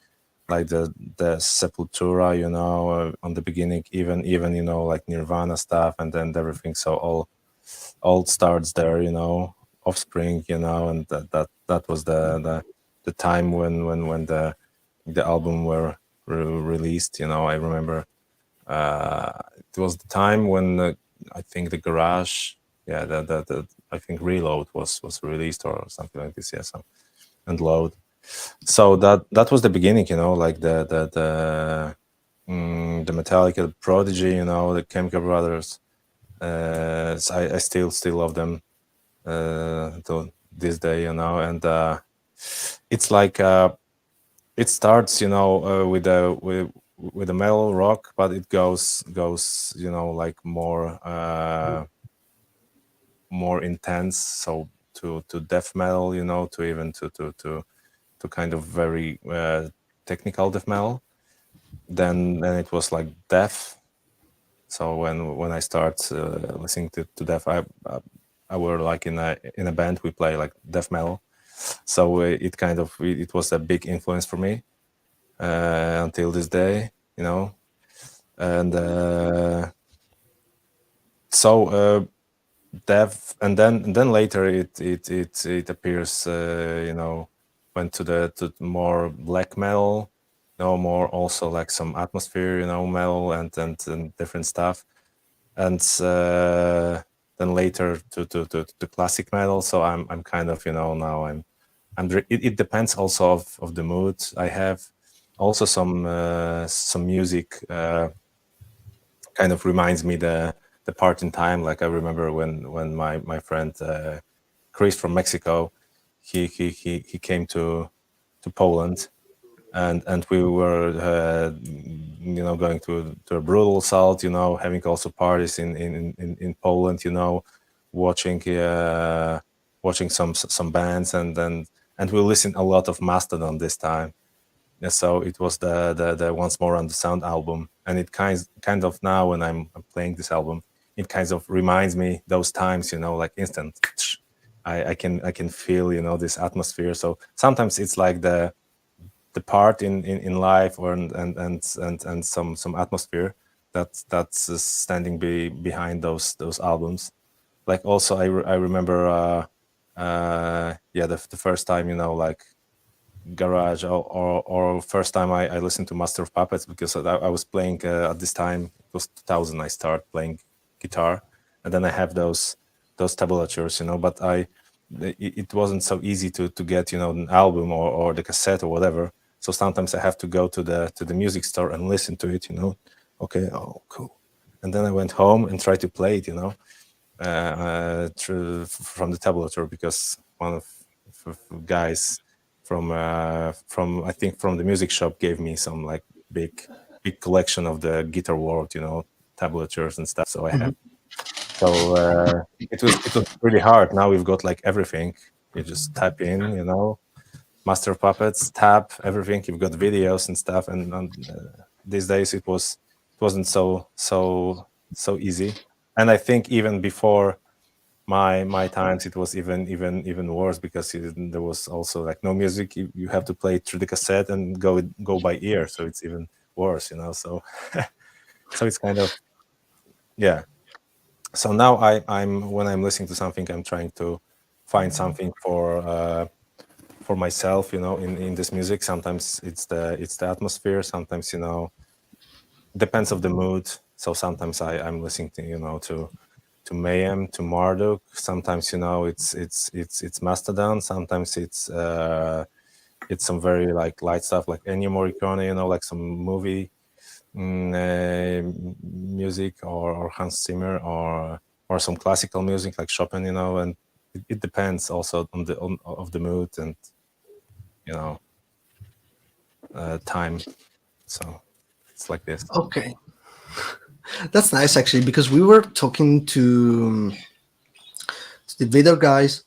like the Sepultura, you know, on the beginning, even you know, like Nirvana stuff, and then everything. So all starts there, you know, Offspring, you know, and that was the time when the album were released. You know, I remember it was the time when I think the Garage, yeah, the I think Reload was released or something like this, yeah, so, and Load. So that was the beginning, you know, like the Metallica, the Prodigy, you know, the Chemical Brothers. So I still love them to this day, you know, and it's like it starts, you know, with a metal rock, but it goes, you know, like more intense, so to death metal, you know, to even to kind of very technical death metal. Then it was like death. So when I start listening to death, I were like in a band, we play like death metal. So it kind of it was a big influence for me until this day, you know. And so death, and then later it appears, you know, went to more black metal, you know, more also like some atmosphere, you know, metal and different stuff. And then later to classic metal. So I'm kind of, now it depends also of the mood I have. Also some music kind of reminds me the part in time. Like I remember when my friend Chris from Mexico, he came to Poland, and we were going to a brutal assault, having also parties in Poland, watching some bands, and we listened a lot of Mastodon this time. And so it was the Once More on the Sound album, and it kind of now when I'm playing this album, it kind of reminds me those times, like instant. I can feel this atmosphere. So sometimes it's like the part in life or and some atmosphere that's standing behind those albums. Like also I remember the first time, like garage or first time I listened to Master of Puppets, because I was playing at this time, it was 2000, I started playing guitar, and then I have those tabulatures, but it wasn't so easy to get an album or the cassette or whatever. So sometimes I have to go to the music store and listen to it, okay, oh cool, and then I went home and tried to play it, from the tablature, because one of guys from I think from the music shop gave me some like big collection of the guitar world, tablatures and stuff. So I have. So it was really hard. Now we've got like everything. You just type in, Master of Puppets, tap everything. You've got videos and stuff. And these days it wasn't so easy. And I think even before my times, it was even worse, because there was also like no music. You have to play through the cassette and go by ear, so it's even worse, so so it's kind of, yeah. So now I'm when I'm listening to something, I'm trying to find something for myself, in this music. Sometimes it's the atmosphere, sometimes depends of the mood. So sometimes I'm listening to Mayhem, to Marduk. Sometimes it's Mastodon. Sometimes it's some very like light stuff like Ennio Morricone, like some movie music, or Hans Zimmer, or some classical music like Chopin, and it depends also on of the mood and time. So it's like this. Okay. That's nice, actually, because we were talking to the Vader guys,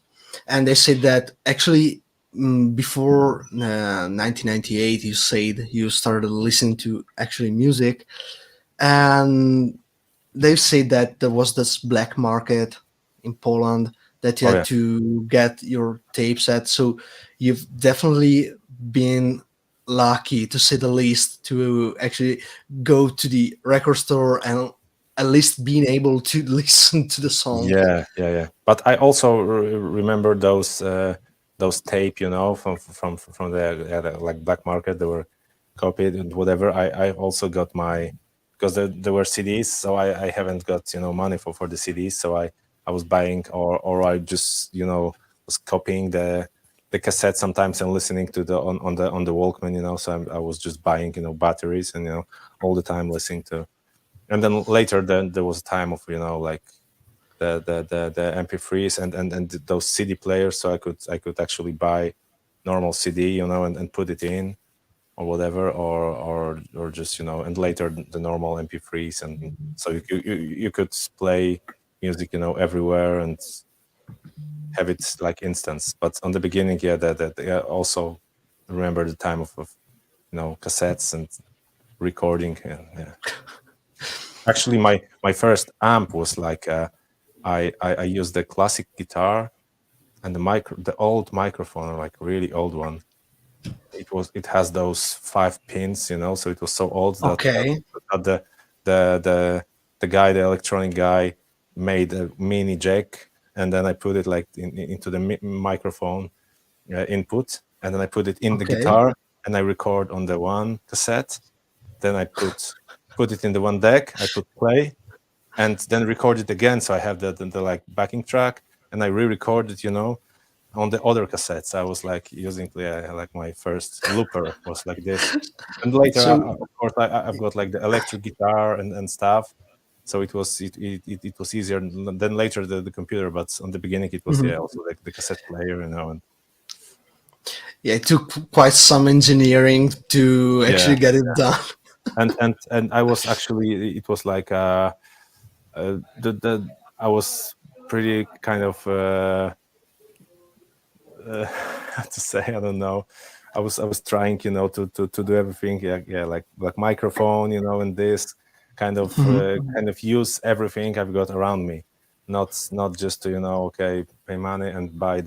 and they said that actually before 1998, you said you started listening to actually music, and they said that there was this black market in Poland that you had to get your tapes at. So you've definitely been lucky, to say the least, to actually go to the record store and at least being able to listen to the song. Yeah. But I also remember those tape, from the like black market. They were copied and whatever. I also got because there were CDs, so I haven't got money for the CDs, so I was buying or I just was copying the cassette sometimes and listening to on the Walkman, so I was just buying batteries and all the time listening to. And then later there was a time of like the MP3s and those CD players, so I could actually buy normal CD and put it in or whatever, or just and later the normal MP3s, and so you could play music everywhere and have it like instance. But on the beginning, that also remember the time of cassettes and recording. Yeah. Actually, my first amp was like I used the classic guitar and the old microphone, like really old one. It has those 5 pins, so it was so old that the guy, the electronic guy, made a mini jack, and then I put it like into the microphone input, and then I put it in the guitar, and I record on the one cassette. Then I put it in the one deck. I put play, and then record it again. So I have the like backing track, and I re-recorded, on the other cassettes. I was like using like my first looper was like this, and later, So- of course, I've got like the electric guitar and stuff. So it was easier. Then later the computer, but on the beginning it was also like the cassette player, and yeah, it took quite some engineering to actually get it done. and I was actually, it was like I was pretty kind of how to say, I don't know. I was trying, to do everything, like microphone, and this kind of use everything I've got around me, not just to okay, pay money and buy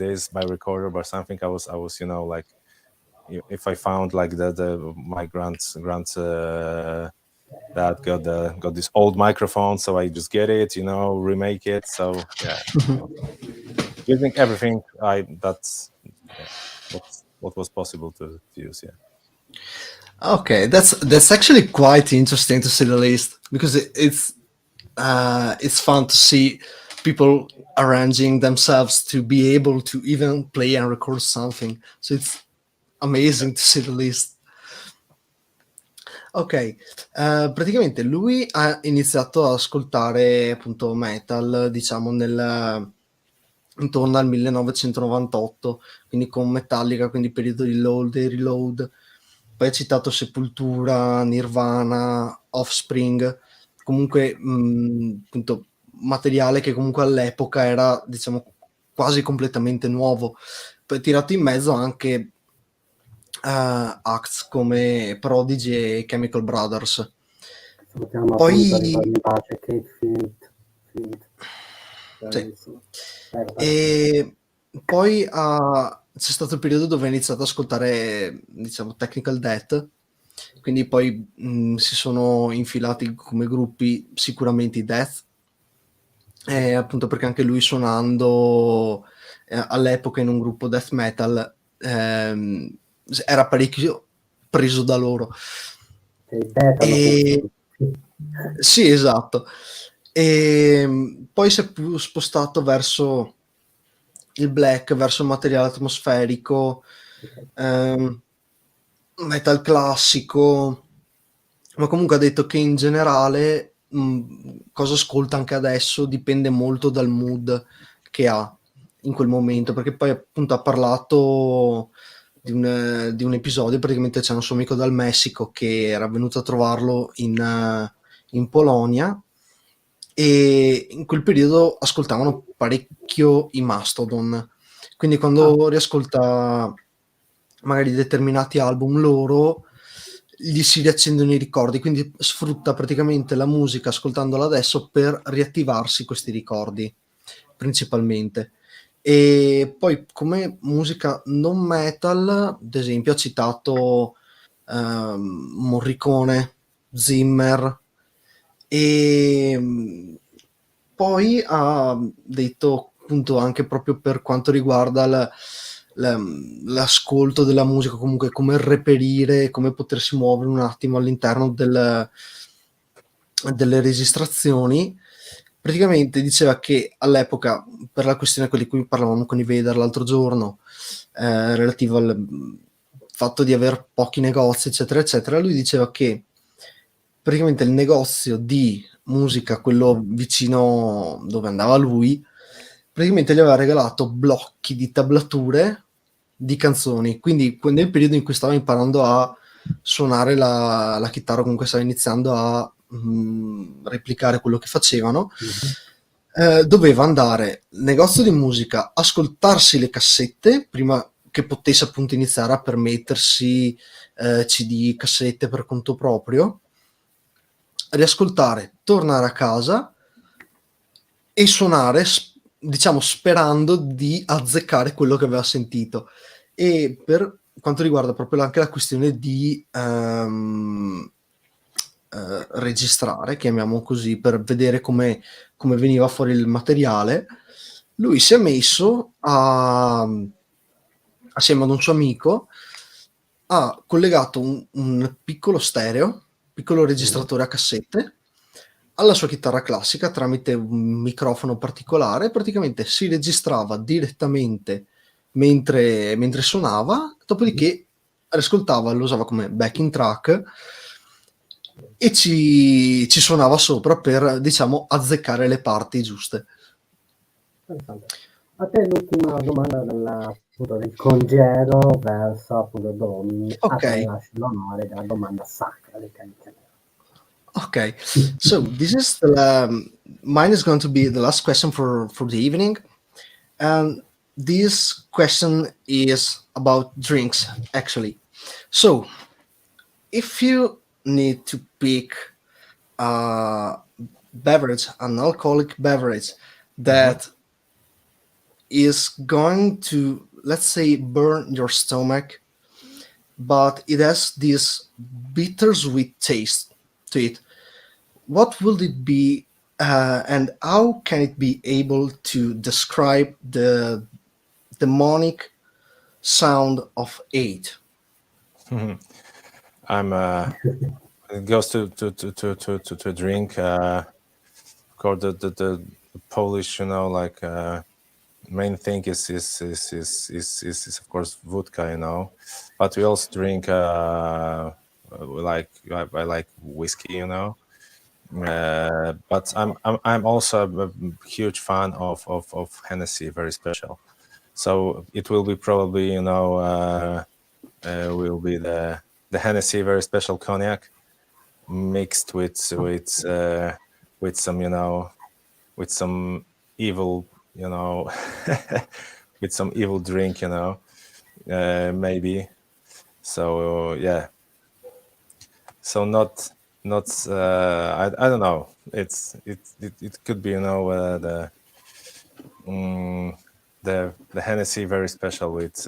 recorder or something. I was like, if I found like my grand's dad got this old microphone, so I just get it, remake it. So yeah, using everything that's what was possible to use. Yeah. Okay, that's actually quite interesting, to say the least, because it's fun to see people arranging themselves to be able to even play and record something. So it's amazing, to say the least. Ok, praticamente lui ha iniziato ad ascoltare appunto metal, diciamo, intorno al 1998, quindi con Metallica, quindi periodo di Load e Reload. Poi ha citato Sepultura, Nirvana, Offspring, comunque appunto materiale che comunque all'epoca era, diciamo, quasi completamente nuovo. Poi tirato in mezzo anche acts come Prodigy e Chemical Brothers. Salutiamo Poi- appunto in pace Kate Flint. Sì. E poi c'è stato il periodo dove ha iniziato ad ascoltare, diciamo, technical death, quindi poi si sono infilati come gruppi sicuramente i death, appunto perché anche lui, suonando all'epoca in un gruppo death metal, era parecchio preso da loro. E... Sì, esatto. E poi si è più spostato verso il black, verso il materiale atmosferico, metal classico, ma comunque ha detto che in generale cosa ascolta anche adesso dipende molto dal mood che ha in quel momento, perché poi appunto ha parlato di un episodio, praticamente c'è un suo amico dal Messico che era venuto a trovarlo in Polonia, e in quel periodo ascoltavano parecchio i Mastodon, quindi quando riascolta magari determinati album loro gli si riaccendono i ricordi, quindi sfrutta praticamente la musica ascoltandola adesso per riattivarsi questi ricordi principalmente. E poi come musica non metal, ad esempio, ha citato Morricone, Zimmer, e poi ha detto appunto anche proprio per quanto riguarda l'ascolto della musica, comunque come reperire, come potersi muovere un attimo all'interno delle registrazioni. Praticamente diceva che all'epoca, per la questione di cui parlavamo con i Vader l'altro giorno, relativo al fatto di aver pochi negozi eccetera eccetera, lui diceva che praticamente il negozio di musica, quello vicino dove andava lui, praticamente gli aveva regalato blocchi di tablature di canzoni, quindi nel periodo in cui stava imparando a suonare la chitarra, comunque stava iniziando a replicare quello che facevano, doveva andare al negozio di musica, ascoltarsi le cassette prima che potesse appunto iniziare a permettersi CD, cassette per conto proprio, riascoltare, tornare a casa e suonare, diciamo, sperando di azzeccare quello che aveva sentito. E per quanto riguarda proprio anche la questione di registrare, chiamiamo così, per vedere come veniva fuori il materiale, lui si è messo assieme ad un suo amico, ha collegato un piccolo stereo, piccolo registratore a cassette, alla sua chitarra classica tramite un microfono particolare, praticamente si registrava direttamente mentre suonava, dopodiché ascoltava, lo usava come backing track e ci suonava sopra per, diciamo, azzeccare le parti giuste. Interessante. A te l'ultima domanda appunto, del congedo verso appunto Domini. A te Ok. lascio l'onore della domanda sacra del Calice Nero. Okay, so this is the mine is going to be the last question for the evening, and this question is about drinks actually. So, if you need to pick a beverage, an alcoholic beverage that is going to, let's say, burn your stomach, but it has this bittersweet taste to it, what will it be, and how can it be able to describe the demonic sound of 8? I'm it goes to drink. Of course, the Polish, like main thing is of course vodka, but we also drink I like whiskey, but I'm also a huge fan of Hennessy, very special. So it will be probably will be the Hennessy, very special cognac, mixed with some with some evil with some evil drink, maybe. So yeah. So not I don't know. It could be the Hennessy, very special with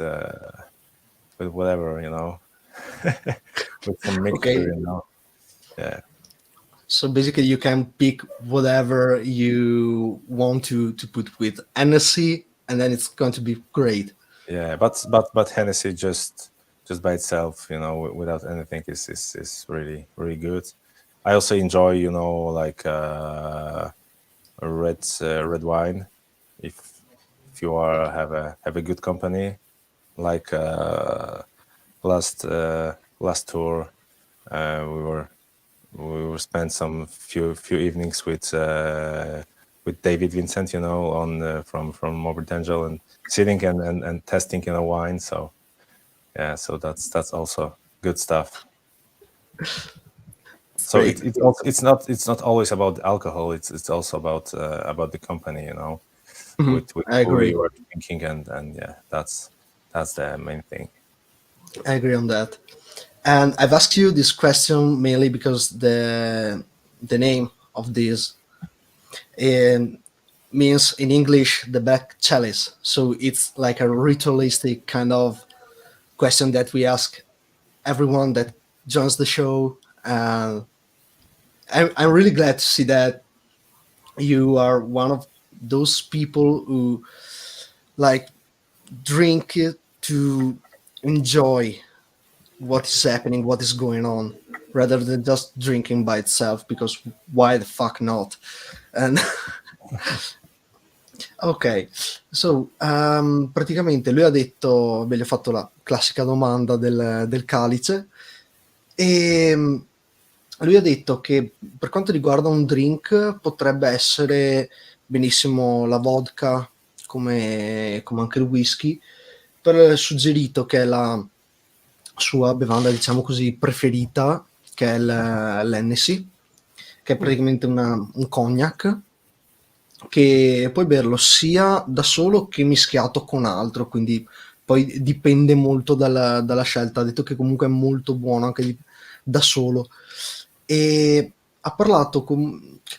whatever, with some mixture, Okay, Yeah. so basically you can pick whatever you want to put with Hennessy, and then it's going to be great. Yeah, but Hennessy just by itself, without anything is really really good. I also enjoy, like red wine, if you have a good company, like last tour, we were spent some few evenings with David Vincent, on from Morbid and sitting and testing wine. So yeah, so that's also good stuff. So Great. it's not always about alcohol. It's also about the company, with I who agree. you are drinking, and yeah, that's the main thing. I agree on that. And I've asked you this question mainly because the name of this means in English the black chalice. So it's like a ritualistic kind of question that we ask everyone that joins the show. And I'm really glad to see that you are one of those people who like drink it to enjoy what is happening, what is going on, rather than just drinking by itself, because why the fuck not? And ok, so praticamente lui ha detto, gli ho fatto la classica domanda del calice, e lui ha detto che per quanto riguarda un drink potrebbe essere benissimo la vodka, come anche il whisky, però ha suggerito che la sua bevanda, diciamo così, preferita, che è l'Hennessy, che è praticamente un cognac, che puoi berlo sia da solo che mischiato con altro, quindi poi dipende molto dalla scelta. Ha detto che comunque è molto buono anche da solo, e ha parlato che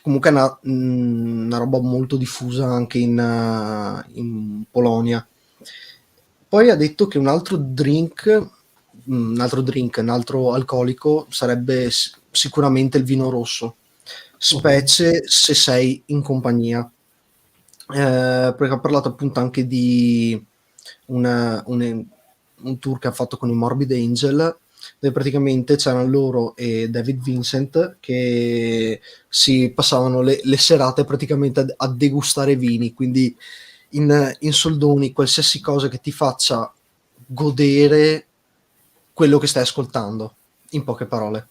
comunque è una roba molto diffusa anche in Polonia. Poi ha detto che un altro alcolico sarebbe sicuramente il vino rosso, specie se sei in compagnia, perché ha parlato appunto anche di un tour che ha fatto con i Morbid Angel, dove praticamente c'erano loro e David Vincent che si passavano le serate praticamente a degustare vini, quindi in soldoni, qualsiasi cosa che ti faccia godere quello che stai ascoltando, in poche parole.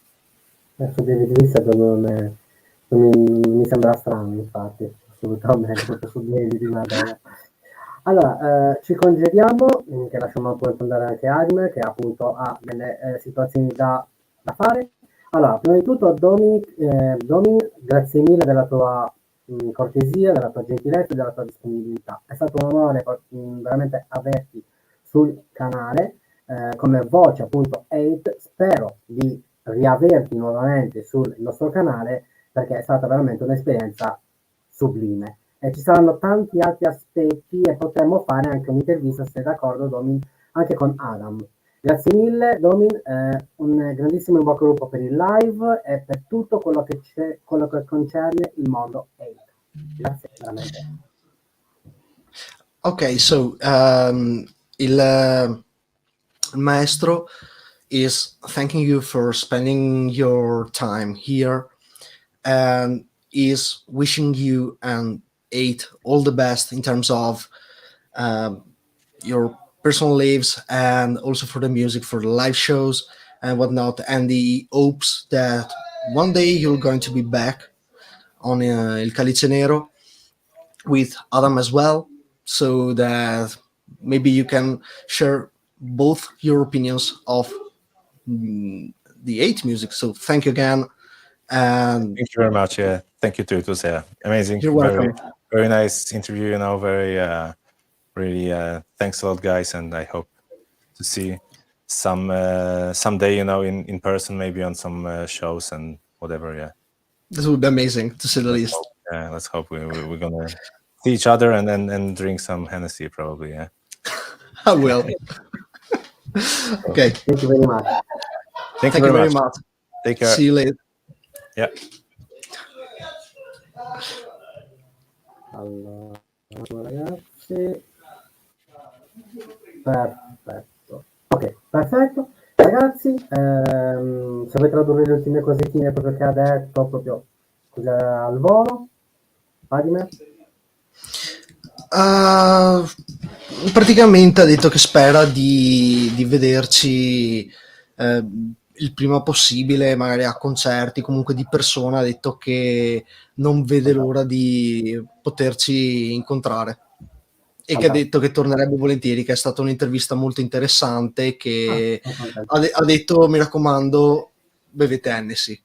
Adesso David Vincent non mi sembra strano, infatti, assolutamente, proprio su David, guarda. Allora, ci congediamo, che lasciamo appunto andare anche Agme, che appunto ha delle situazioni da fare. Allora, prima di tutto, Domi, grazie mille della tua cortesia, della tua gentilezza e della tua disponibilità. È stato un onore veramente averti sul canale come voce appunto 8. Spero di riaverti nuovamente sul nostro canale perché è stata veramente un'esperienza sublime. E ci saranno tanti altri aspetti e potremmo fare anche un'intervista, se sei d'accordo, Domin, anche con Adam. Grazie mille, Domin, un grandissimo in bocca al lupo per il live e per tutto quello che concerne il mondo 8. Grazie veramente. Ok, so il Maestro is thanking you for spending your time here and is wishing you and 8 all the best in terms of your personal lives and also for the music, for the live shows and whatnot, and he hopes that one day you're going to be back on Il Calice Nero with Adam as well, so that maybe you can share both your opinions of the 8 music. So thank you again. And thank you very much. Yeah, thank you too. It was amazing. You're welcome. Very nice interview. You know, very really. Thanks a lot, guys, and I hope to see someday. You know, in person, maybe on some shows and whatever. Yeah, this would be amazing, to say the least. Yeah, let's hope we're gonna see each other and drink some Hennessy, probably. Yeah, I will. Okay. Thank you very much. Thank you very much. Take care. See you later. Yeah. Allora, ragazzi, perfetto. Ok, perfetto. Ragazzi, se vuoi tradurre le ultime cosettine proprio che ha detto, proprio così al volo, Adime? Praticamente ha detto che spera di vederci il prima possibile, magari a concerti, comunque di persona. Ha detto che non vede l'ora di poterci incontrare e che ha detto che tornerebbe volentieri, che è stata un'intervista molto interessante, che ha detto, mi raccomando, bevete Hennessy.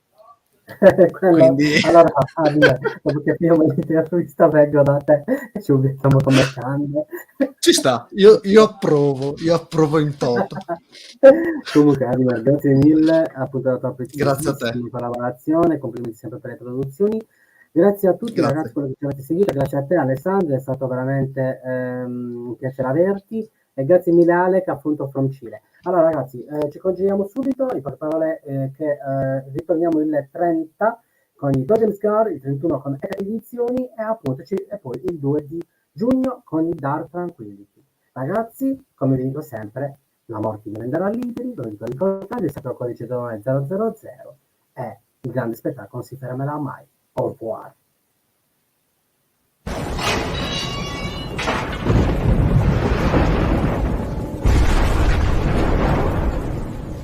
Quindi... Allora, dopo che abbiamo l'intervista vengo da te e ci ubichiamo come canne. Ci sta, io approvo in toto. Comunque, Adime, grazie mille appunto della tua Grazie a te. collaborazione, complimenti sempre per le traduzioni. Grazie a tutti ragazzi quelli che ci avete seguito, grazie a te Alessandro, è stato veramente un piacere averti e grazie mille Alec appunto from Cile. Allora ragazzi, ci congediamo subito, in poche parole che ritorniamo il 30 con i Dodgem Scar, il 31 con Edizioni e appunto e poi il 2 di giugno con i Dark Tranquillity. Ragazzi, come vi dico sempre, la morte vi renderà liberi, dovete ricordare, il sacro codice 0000 e il grande spettacolo non si fermerà mai. Au revoir.